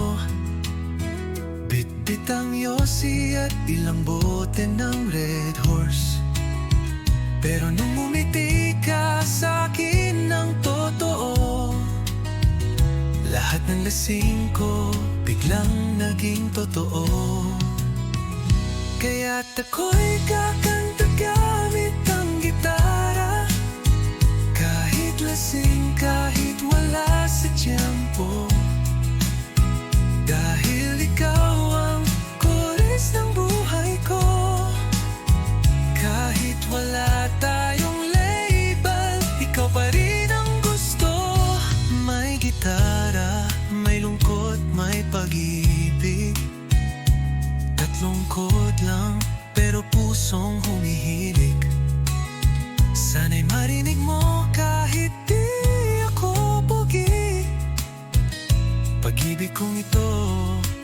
bitbit ang yosi at ilang bote ng Red Horse. Pero nung umiti ka sa'kin ng totoo, lahat ng lasing ko biglang naging totoo. Kaya't ako'y kakanta gamit ang gitara, kahit lasing, kahit wala sa tiyempo. Dahil ikaw ang chorus ng buhay ko, kahit wala tayong label, ikaw pa rin ang gusto. May gitara, may lungkot, may pag-ibig, tatlong chord lang, pero pusong humihilig. Sana'y marinig mo kahit di ako pogi. Pag-ibig kong ito,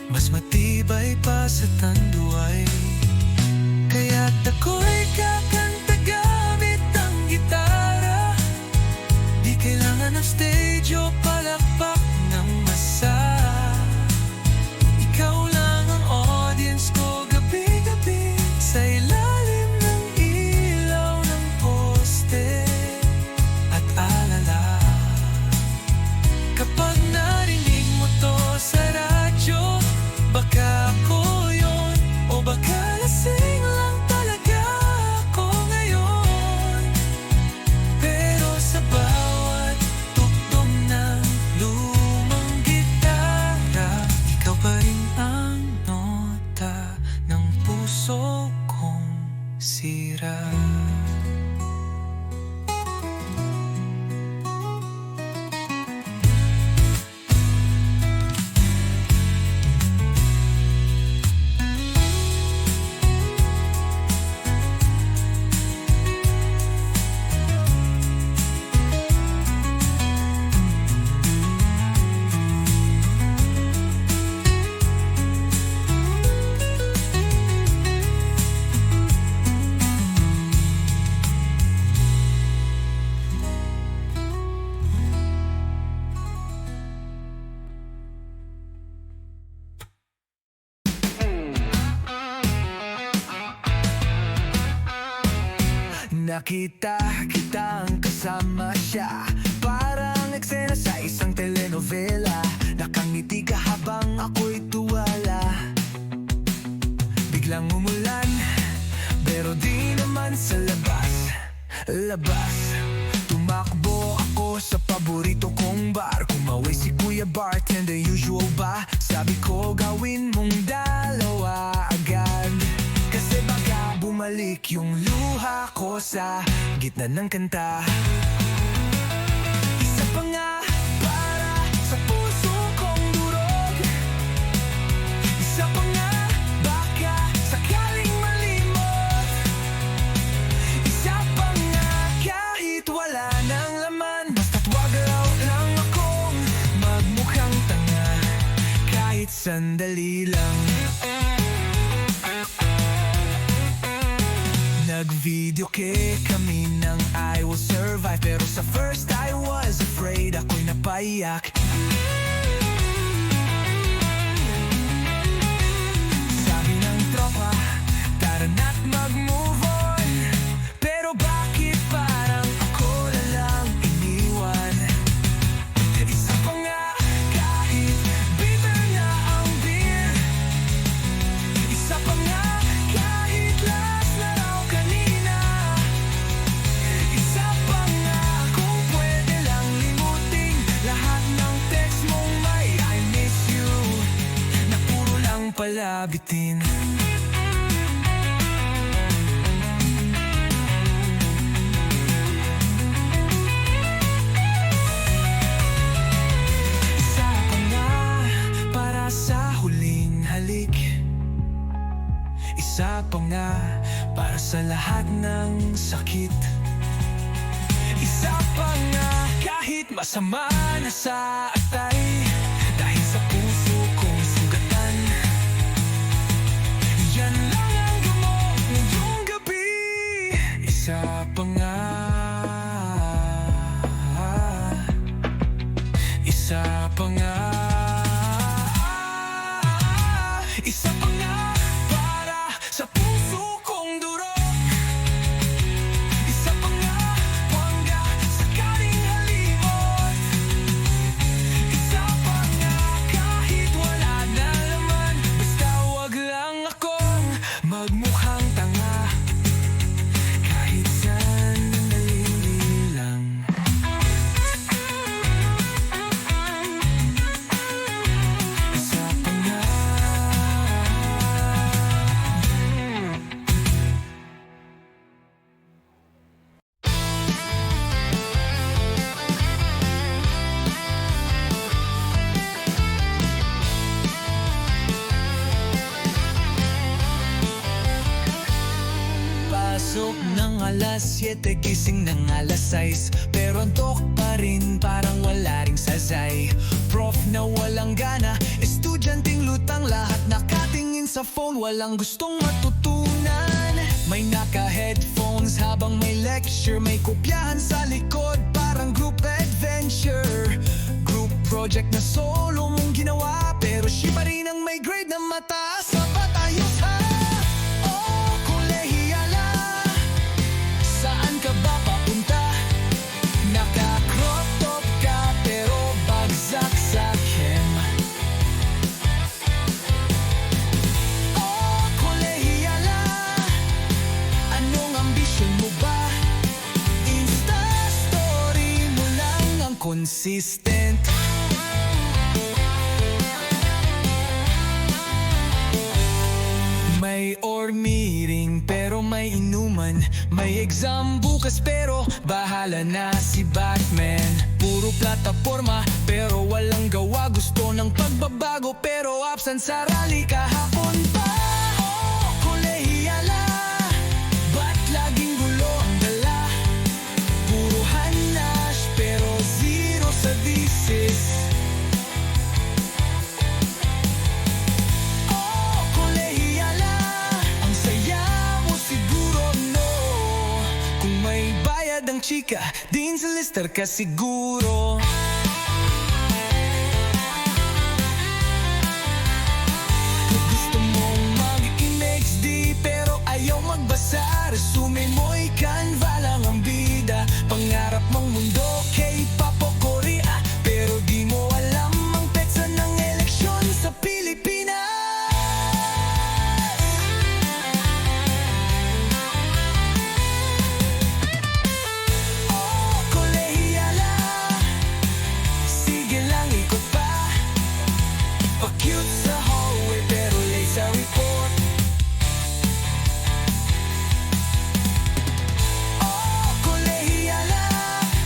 mas matibay pa sa tanduay. Kaya't ako'y kakanta gamit ang gitara, di kailangan ng stage o palakpak ng masa. Ikaw lang ang audience ko gabi-gabi, sa ilalim ng ilaw ng poste at alala. Kapag narinig mo to sa radyo, baka ako yun, o baka lasing lang talaga ako ngayon. Pero sa bawat tugtog ng lumang gitara, ikaw pa rin ang nota ng puso kong sira. Nakita kitang kasama siya, parang eksena sa isang telenovela. Nakangiti ka habang ako'y tuwala. Biglang umulan, pero di naman sa labas. Tumakbo ako sa paborito kong bar, kumaway si Kuya Bartender, usual ba? Sabi ko gawin mong dalawa agad, kasi baka bumalik yung luha ko sa gitna ng kanta. Isa pa nga para sa puso kong durog, isa pa nga baka sakaling malimot, isa pa nga kahit wala nang laman, basta't wag raw lang akong magmukhang tanga, kahit sandali lang. Nag-video kami ng I Will Survive, pero sa first I was afraid, ako'y napaiyak. Sabi ng tropa, tara na't mag-move on, pero bakit parang ako na lang iniwan? Isa pa nga kahit bitter na ang beer, isa pa nga kahit last na raw kanina, isa pa nga kung pwede lang limutin lahat ng text mong may I miss you, na puro lang pala bitin. Isa pa nga para sa huling halik, isa pa nga para sa lahat ng sakit, isa pa nga kahit masama na sa atay, dahil sa puso kong sugatan. Yan lang ang gamot ngayong gabi. Isa pa nga Isa pa nga para sa puso kong durog. Isa pa nga wangga sa karing halimot. Isa pa nga kahit wala na laman. Basta wag lang akong magmukhang tanga kahit saan nalililang. Isa pa nga pasok ng alas 7, gising ng alas 6. Pero antok pa rin, parang wala ring sasay. Prof na walang gana, estudyanteng lutang, lahat nakatingin sa phone, walang gustong matutunan. May naka-headphones habang may lecture, may kopyahan sa likod, parang group adventure. Group project na solo mong ginawa, pero siya pa rin ang may grade na mataas. Sapat ayos ha? Oh, kolehiyala, saan ka ba papunta? Naka-crop top ka pero bagsak sa chem. Oh, kolehiyala, anong ambisyon mo ba? Insta story mo lang ang consistent. May org meeting pero may inuman. May exam bukas pero bahala na si Batman. Puro plataforma pero walang gawa. Gusto ng pagbabago pero absent sa rally kahapon pa. Oh, kolehiyala, ba't laging gulo ang dala? Puro hanash pero zero sa thesis. Ang chika, din sa lister ka siguro. Gusto mong mag-image di pero ayaw magbasa. Resume mo'y Canva lang ang bida. Pangarap mong mundo, K-pop o Korea, pero di mo alam ang petsa ng eleksyon sa Pilipinas. Cute sa hallway pero late sa report. Oh, kolehiyala,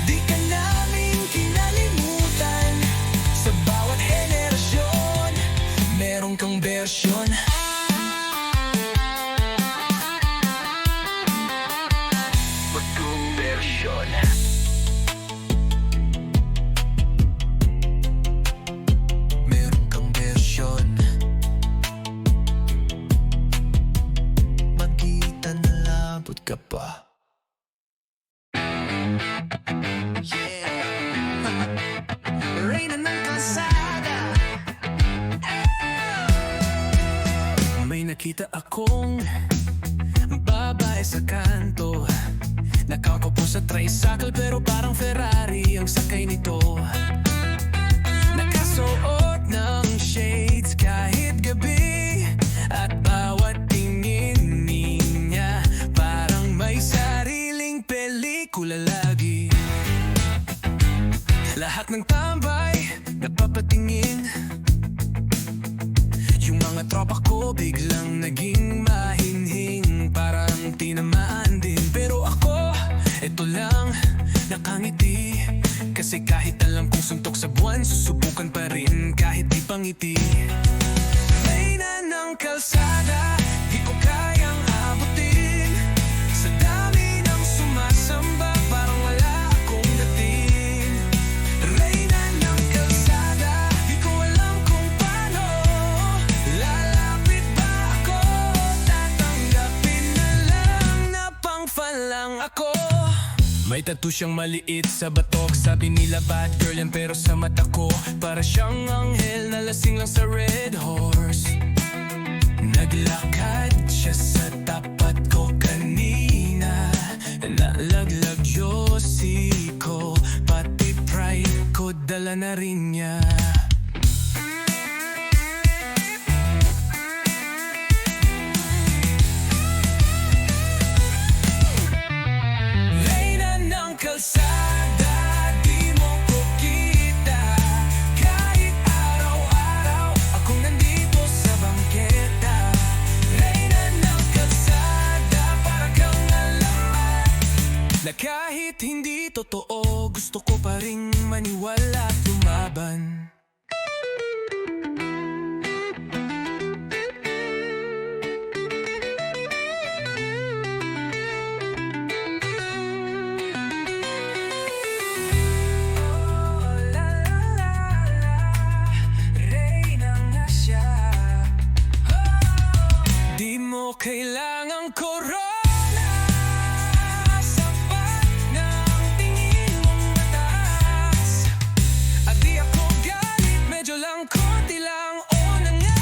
di ka namin kinalimutan. Sa bawat henerasyon, meron kang bersyon. Bagong bersyon. Ka pa. Yeah. Reyna ng kalsada. May nakita akong babae sa kanto. Nakaupo sa tricycle pero parang Ferrari ang sakay nito. Nakasuot ng shades kahit gabi, at bawat tingin niya may sariling pelikula lagi. Lahat ng tambay napapatingin. Yung mga tropa ko biglang naging mahinhing, parang tinamaan din. Pero ako, eto lang, nakangiti. Kasi kahit alam kong suntok sa buwan, susubukan pa rin kahit di pangiti. Reyna ng kalsada, di ko kayang abutin. Sa dami ng sumasamba, parang wala akong dating. Reyna ng kalsada, di ko alam kung paano. Lalapit ba ako? Tatanggapin na lang na pang fan lang ako. May tattoo siyang maliit sa batok. Sabi nila bad girl yan, pero sa mata ko para siyang anghel na lasing lang sa red horse. Naglakad siya sa tapat ko kanina. Nalaglag Josie ko, pati pride ko dala na rin niya. Kalsada, di mo ko kita. Kahit araw-araw akong nandito sa bangketa. Reyna ng kalsada, para kang alamat. Na kahit hindi totoo, gusto ko pa ring maniwala at lumaban. Kailangang corona, sapat ng tingin mong mataas. At di ako galit, medyo lang, konti lang, o na nga.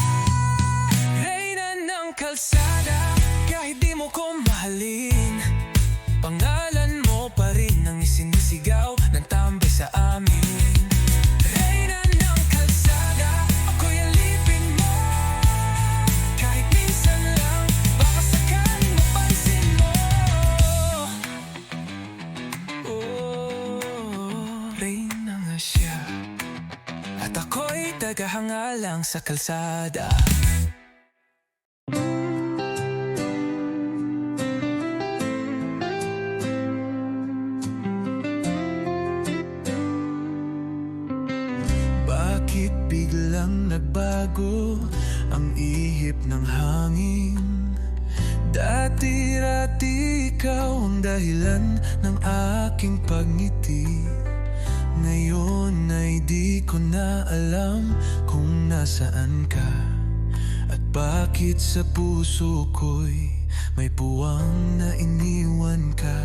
Reyna ng kalsada, kahit di mo ko mahalin, pangalan mo pa rin ang isinisigaw ng tambay sa amin. At ako'y tagahanga lang sa kalsada. Bakit biglang nagbago ang ihip ng hangin? Dati-rati ikaw ang dahilan ng aking pagngiti. Ngayon ay di ko na alam kung nasaan ka, at bakit sa puso ko'y may puwang na iniwan ka.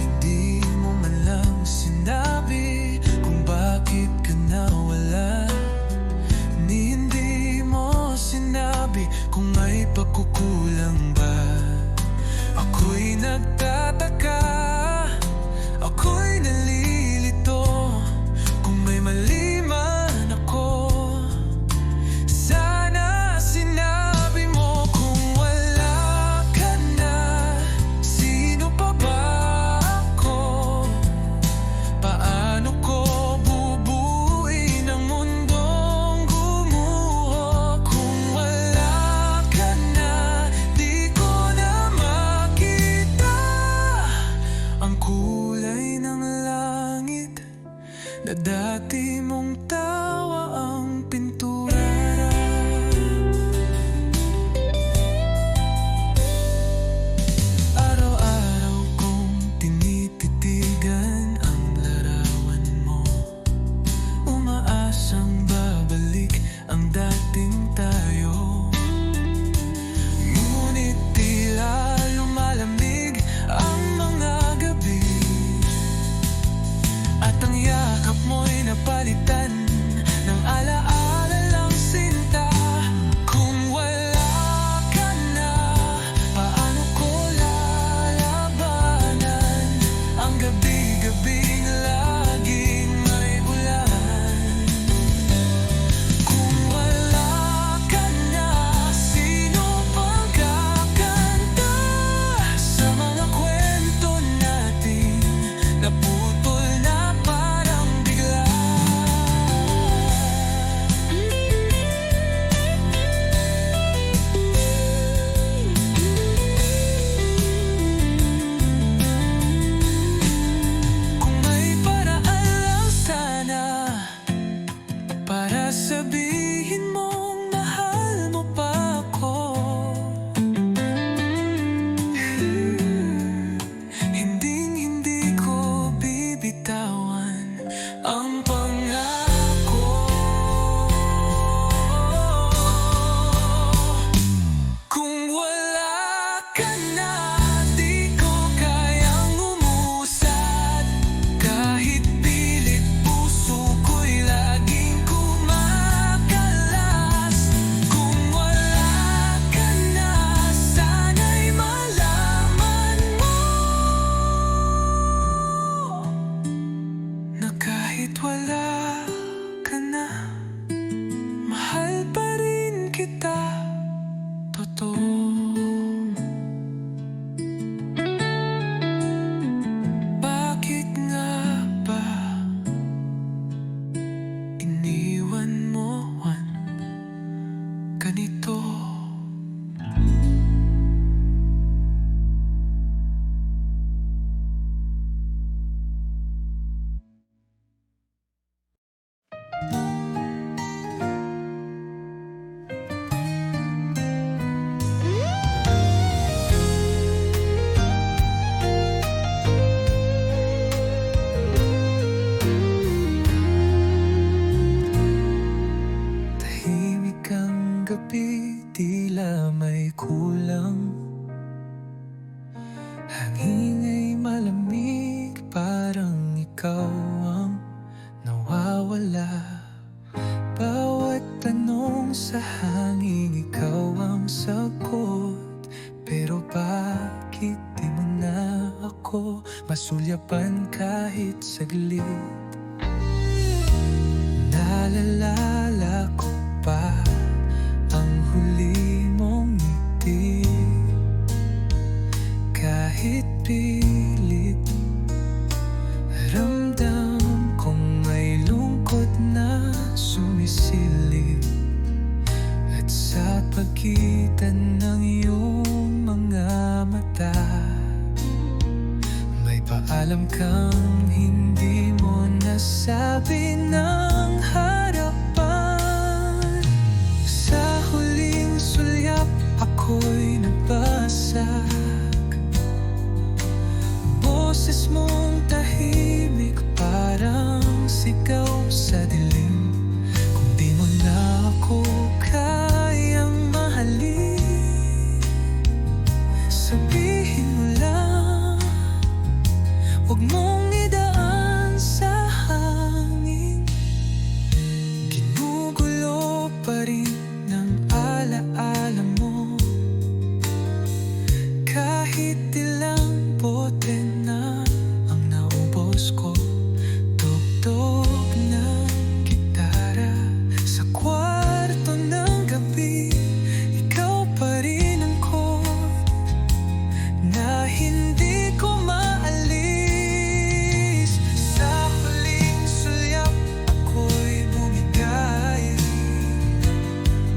Hindi mo man lang sinabi kung bakit ka nawala, ni hindi mo sinabi kung may pagkukulang ba. Ako'y nagtataka, ako'y nalilito kung may mali man ako. Sana sinabi mo kung wala ka na. Sino pa ba ako? Paano ko bubuuin ang mundong gumuho? Kung wala ka na, di ko na makita ang kulay ng langit na dati mong tawa ang pintura. Araw-araw kong tinititigan ang larawan mo, umaasang babalik ang dating tayo. Ngunit tila lumalamig ang mga gabi, at ang yakap mo'y napalitan ng alaala lang sinta. Kung wala ka na, paano ko lalabanan ang gabi-gabing laging may ulan? Kung wala ka na, sino pang kakanta sa mga kwento natin naputol na parang bigla? usapan kahit saglit. Naalala ko pa ang huli mong ngiti, kahit pilit ramdam kong may lungkot na sumisilip. At sa pagitan ng iyong mga mata, may paalam kang hindi mo nasabi ng harapan. Sa huling sulyap ako'y nabasag, boses mong tahimik parang sigaw sa dilim. Kung di mo na ako kayang mahalin, sabihin mo lang, huwag mong idaan sa hangin. Ginugulo pa rin ng alaala mo, kahit ilang bote na ang naubos ko. Tugtog ng gitara sa kwarto ng gabi, ikaw pa rin ang chord na hindi ko maalis. Sa huling sulyap ako'y bumigay,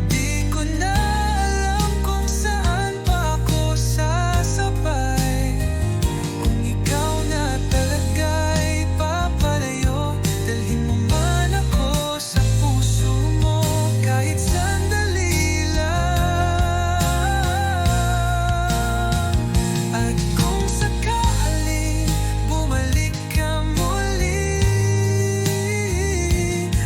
di ko na alam kung saan pa ako sasabay. Kung ikaw na talaga'y papalayo, dalhin mo man ako sa puso mo kahit sandali lang. At kung sakaling bumalik ka muli,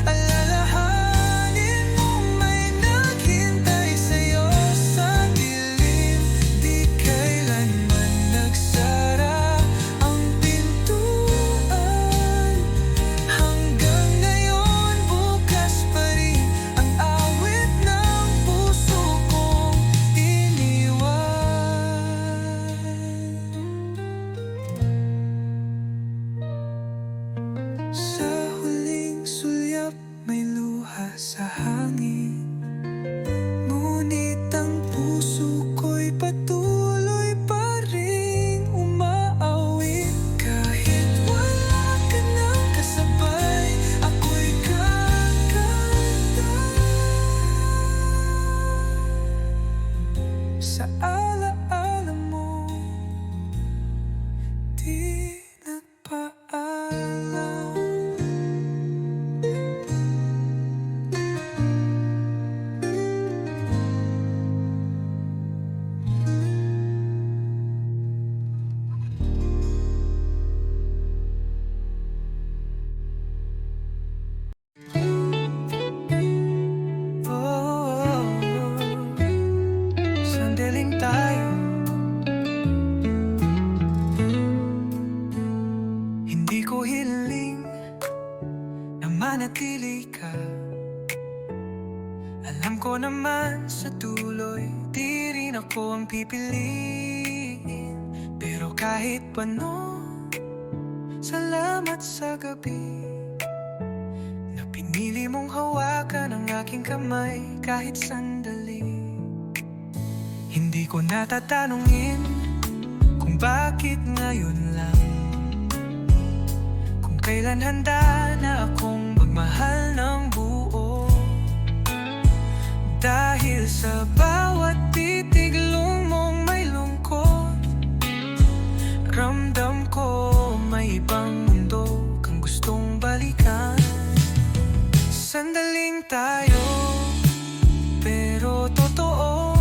alalahanin mong may naghintay sa'yo sa dilim. Di kailanman nagsara ang pintuan, hanggang ngayon bukas pa rin ang awit ng puso kong iniwan. Sa huling sulyap may luha sa hangin, ngunit ang puso ko'y patuloy pa rin umaawit. Kahit wala ka nang kasabay, ako'y kakanta sa alaala mo, di nagpaalam. Sandaling tayo, hindi ko hiling na manatili ka. Alam ko naman sa tuloy di rin ako ang pipiliin, pero kahit paano, salamat sa gabi na pinili mong hawakan ang aking kamay kahit sandali. Hindi ko natatanungin kung bakit ngayon lang, kung kailan handa na akong magmahal ng buo. Dahil sa bawat titig mong may lungkot, ramdam ko may ibang mundo kang gustong balikan. Sandaling tayo, pero totoo,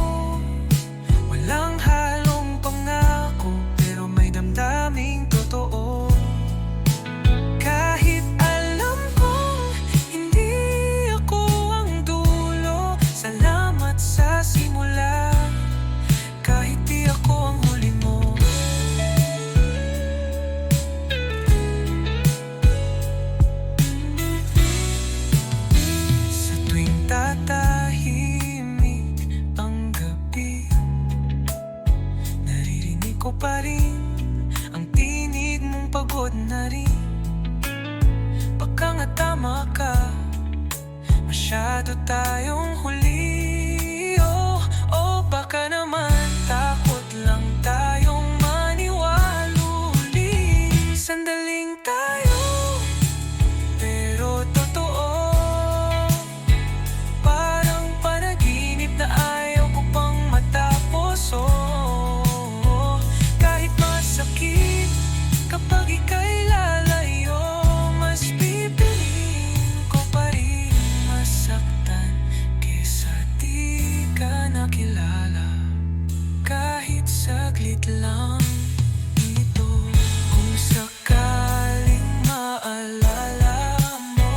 walang halong pangako, pero may damdaming totoo. Kahit alam kong hindi ako ang dulo, salamat sa na rin. Baka nga tama ka, masyado tayong huli. Oh, baka naman takot lang tayong maniwalo uli. Sandaling tayo, pero totoo. Parang panaginip na ayaw ko pang matapos. Kahit masakit kapag ika'y lalayo, mas pipiliin ko pa rin masaktan kesa di ka nakilala. Kahit saglit lang ito, kung sakaling maalala mo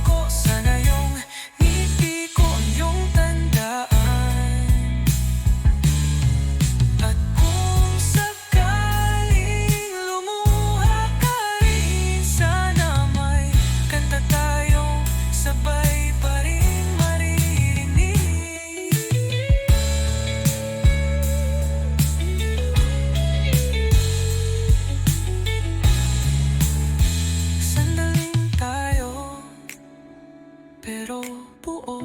ko, sana yung ngiti ko ang iyong tandaan. At kung sakaling lumuha ka rin, sana may kanta tayong sabay pa rin maririnig. Sandaling tayo, pero buo.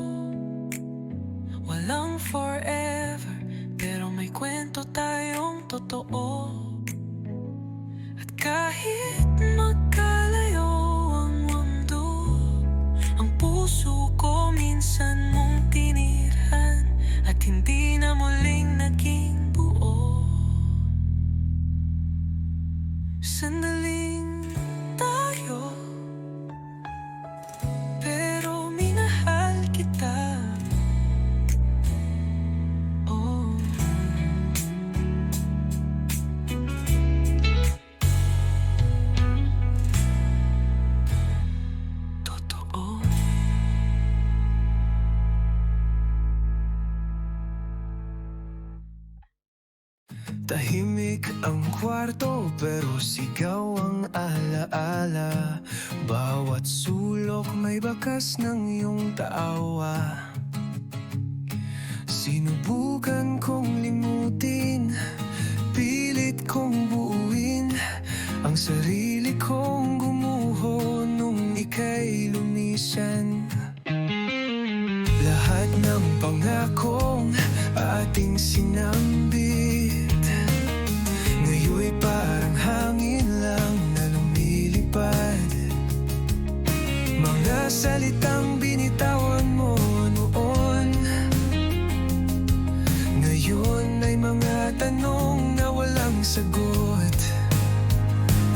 Walang forever, pero may kwento tayong totoo. At kahit magkalayo ang mundo, ang puso ko minsan mong tinirhan, at hindi na muling naging buo. Sandaling tayo, pero minahal kita. Oh, totoo. Tahimik ang kwarto pero sigaw ang alaala. Bawat sulok may bakas ng iyong taawa. Sinubukan kong limutin, pilit kong buuin ang sarili kong gumuho nung ika'y lumisan. Lahat ng pangakong ating sinambit ngayon'y parang hangin lang na lumilipad. Mga salitang binitawan mo noon, ngayon ay mga tanong na walang sagot.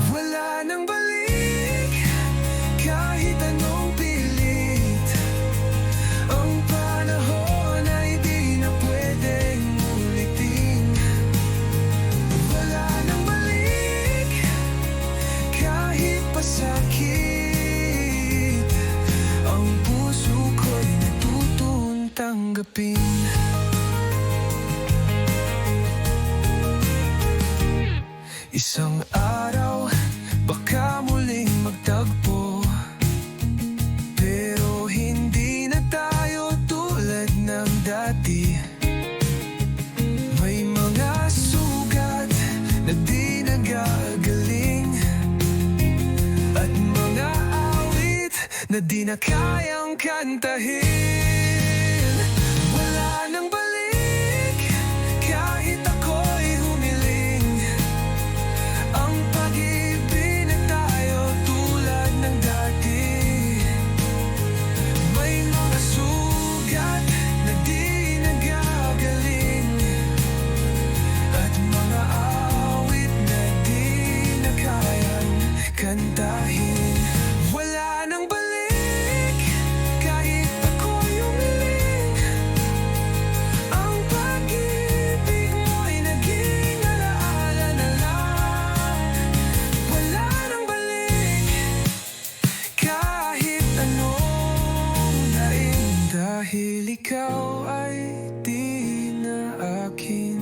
Wala nang balik, kahit anong pilit. Ang panahon ay di na pwedeng ulitin. Wala nang balik, kahit pasakit. Ang puso ko'y natutong tanggapin. Isang araw, baka muling magtagpo, pero hindi na tayo tulad ng dati. May mga sugat na di nagagaling, at mga awit na di na kayang kantahin. Wala nang balik, kahit ako'y humiling. Ang pag-ibig na tayo tulad ng dati. May mga sugat na di nagagaling, at mga awit na di na kayang kantahin. Wala nang balik, kahit ako'y umiling. Ang pag-ibig mo'y naging alaala na lang. Wala nang balik, kahit anong daing, dahil ikaw ay di na akin.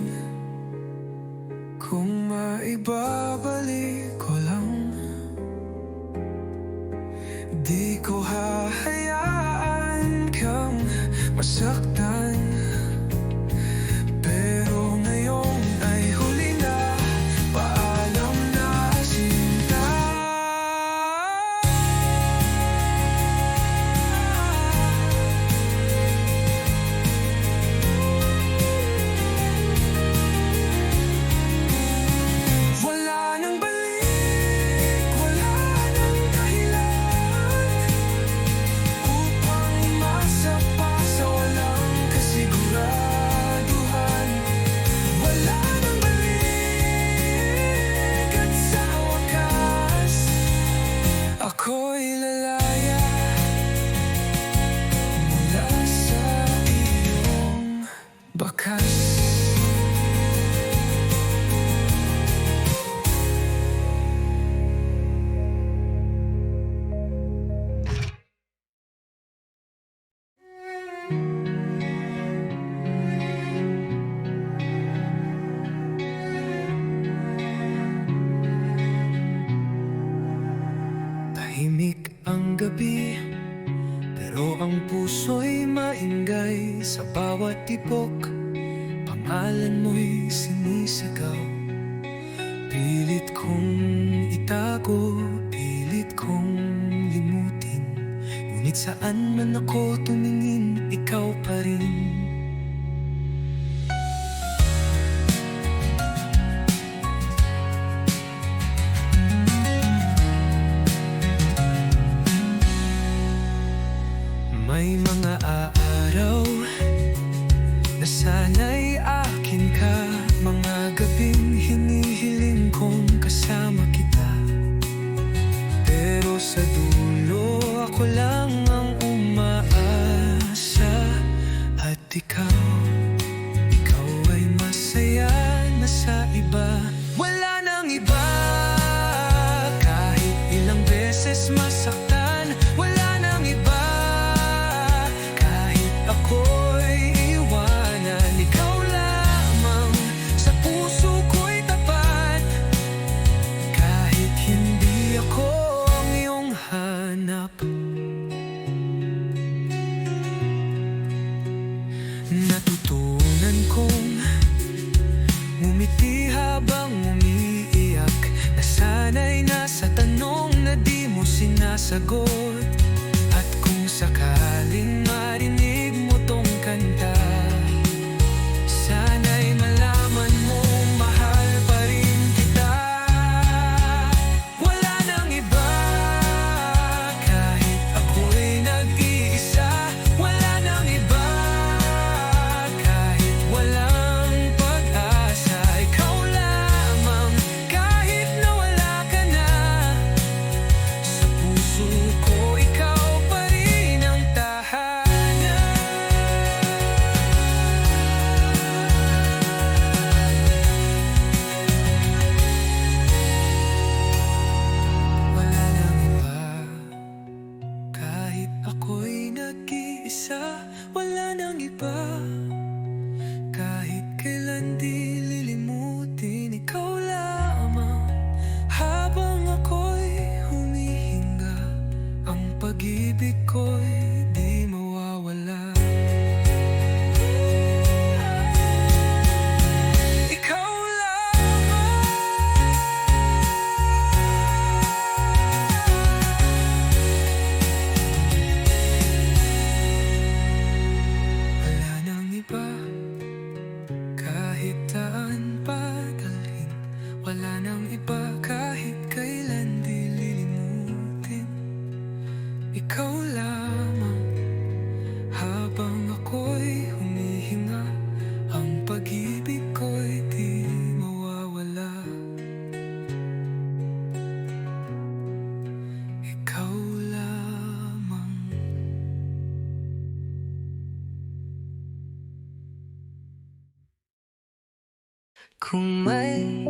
Kung maibabalik ko lang, di ko hahayaan kang masaktan. Pero ngayon ay huli na, paalam na sinta. iyong puso'y maingay sa bawat tibok. Pangalan mo'y sinisigaw. Pilit kong itago, pilit kong limutin. Ngunit saan man ako tumingin, ikaw pa rin. May mga araw na sana'y akin ka. Mga gabing hinihiling kong kasama kita. Pero sa dulo ako lang ang umaasa. At ikaw ay masaya na sa iba. Wala nang iba. Kahit ilang beses masaktan, wala nang iba. Kahit ako'y iwanan, ikaw lamang sa puso ko'y tapat. Kahit hindi ako ang iyong hanap. Natutunan kong ngumiti habang umiiyak. Nasanay na sa tanong na di mo sinasagot. At kung sakaling marinig mo tong kanta, sana'y malaman mo mahal pa rin kita. Wala nang iba. Kahit ako'y nag-iisa, wala nang iba. Kahit walang pag-asa, ikaw lamang. Kahit nawala ka na, sa puso ko ikaw pa rin ang tahanan. Wala nang iba. Kahit ako'y nag-iisa, wala nang iba. Kahit kailan di lilimutin, ikaw lamang. Habang ako'y humihinga, ang pag-ibig ko'y di mawawala. Ikaw lamang. Wala nang iba. Kahit saan pa dalhin, wala nang iba. Kahit kailan di lilimutin, ikaw lamang. Habang ako'y humihinga, ang pag-ibig ko'y di mawawala. Ikaw lamang. Kung may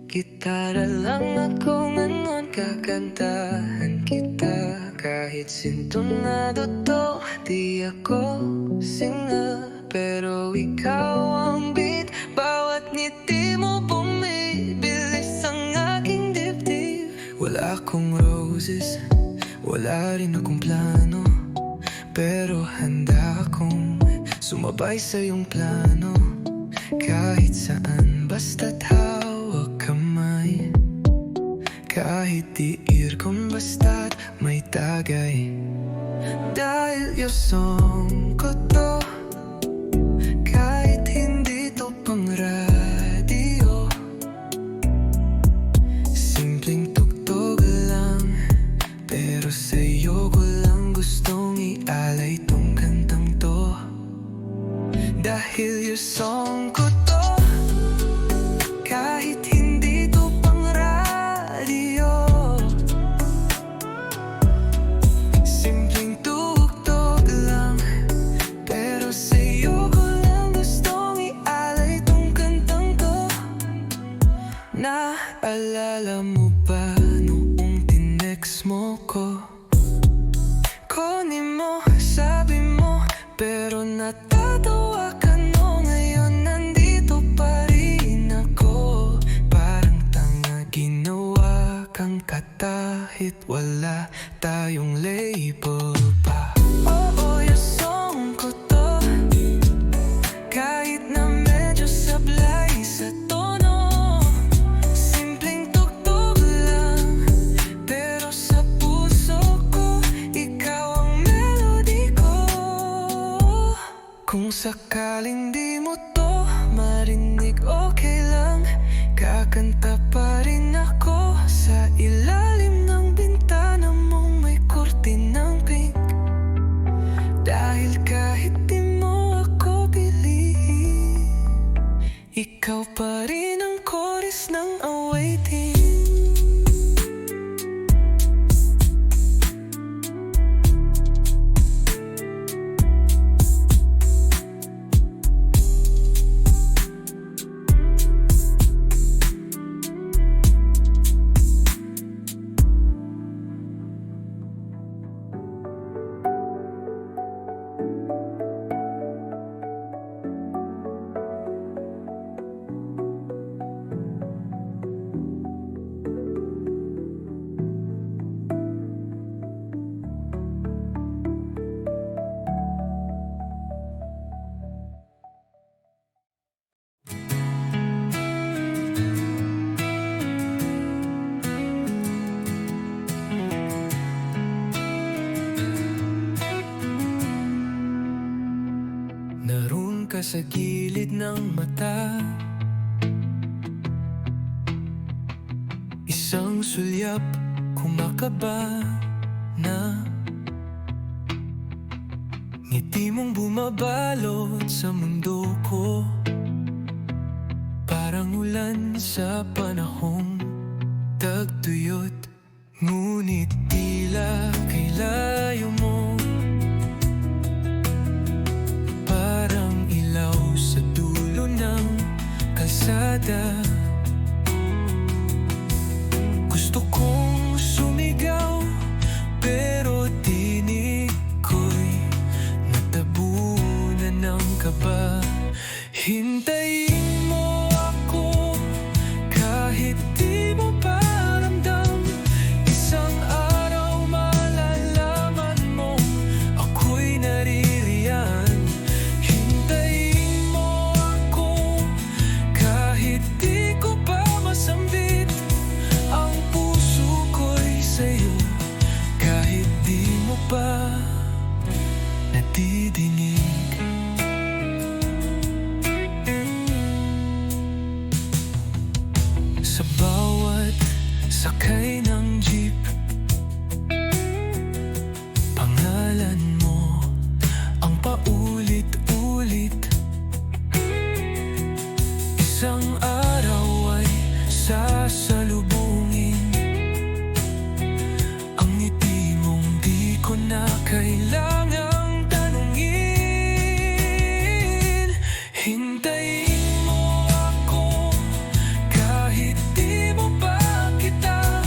gitara lang ako ngayon, kakantahan kita. Kahit sintonado to, di ako singer. Pero ikaw ang beat, bawat ngiti mo bumibilis ang aking dibdib. Wala akong roses, wala rin akong plano, pero handa akong sumabay sa iyong plano. Kahit saan, basta't hawak kamay. Kahit tiir kung basta't may tagay. Dahil yung song ko to, kahit hindi to pang radyo. Simpleng tugtog lang, pero sa'yo ko lang gustong ialay tong kantang to. Dahil yung song ko to, kahit hindi to pang radyo. Simpleng tugtog lang, pero sa'yo ko lang gustong ialay tong kantang to. Naalala mo ba noong tinext mo ko? Kunin mo, sabi mo, pero natatawa ka no. Ngayon nandito pa rin ako. Parang tanga ginawa kang katahit wala tayong label pa. Oh, oh. song ko to. Kahit na medyo sablay sa tono, simpleng tugtog lang, pero sa puso ko, ikaw ang melody ko. Kung sakaling di mo to marinig, okay lang, kakanta pa rin ako sa ilalim ng bintana mong may kurtinang pink. Dahil kahit di mo ako piliin, ikaw pa rin ang chorus ng awaiting. Naroon ka sa gilid ng mata, isang sulyap kumakaba na ngiti mong bumabalot sa mundo ko, parang ulan sa panahong tagtuyot. Ngunit tila kay layo mo, parang ilaw sa dulo ng kalsada. Gusto kong sumigaw, pero tinig ko'y natabunan ng kaba. Hintayin mo ako kahit di mo pa ramdam, isang araw malalaman mo ako'y naririyan. Hintayin mo ako kahit di ko pa masambit, ang puso ko'y sa'yo kahit di mo pa nadidinig. Sa bawat sakay ng jeep, pangalan mo ang paulit-ulit. Isang araw ay sasalubungin, ang ngiti mong di ko na kailangang tanungin. Hintayin mo ako kahit di mo pa kita,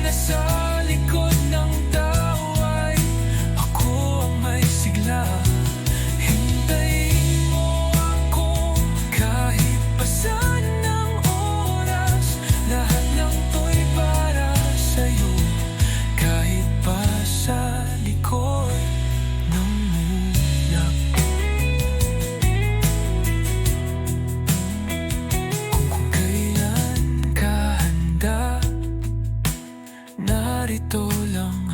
nasa likod ng tao ay ako ang may sigla. Hintayin mo ako kahit pasan ng oras, lahat ng to'y para sa'yo, kahit pa sa likod ng ulap. Kung kailan ka handa, narito lang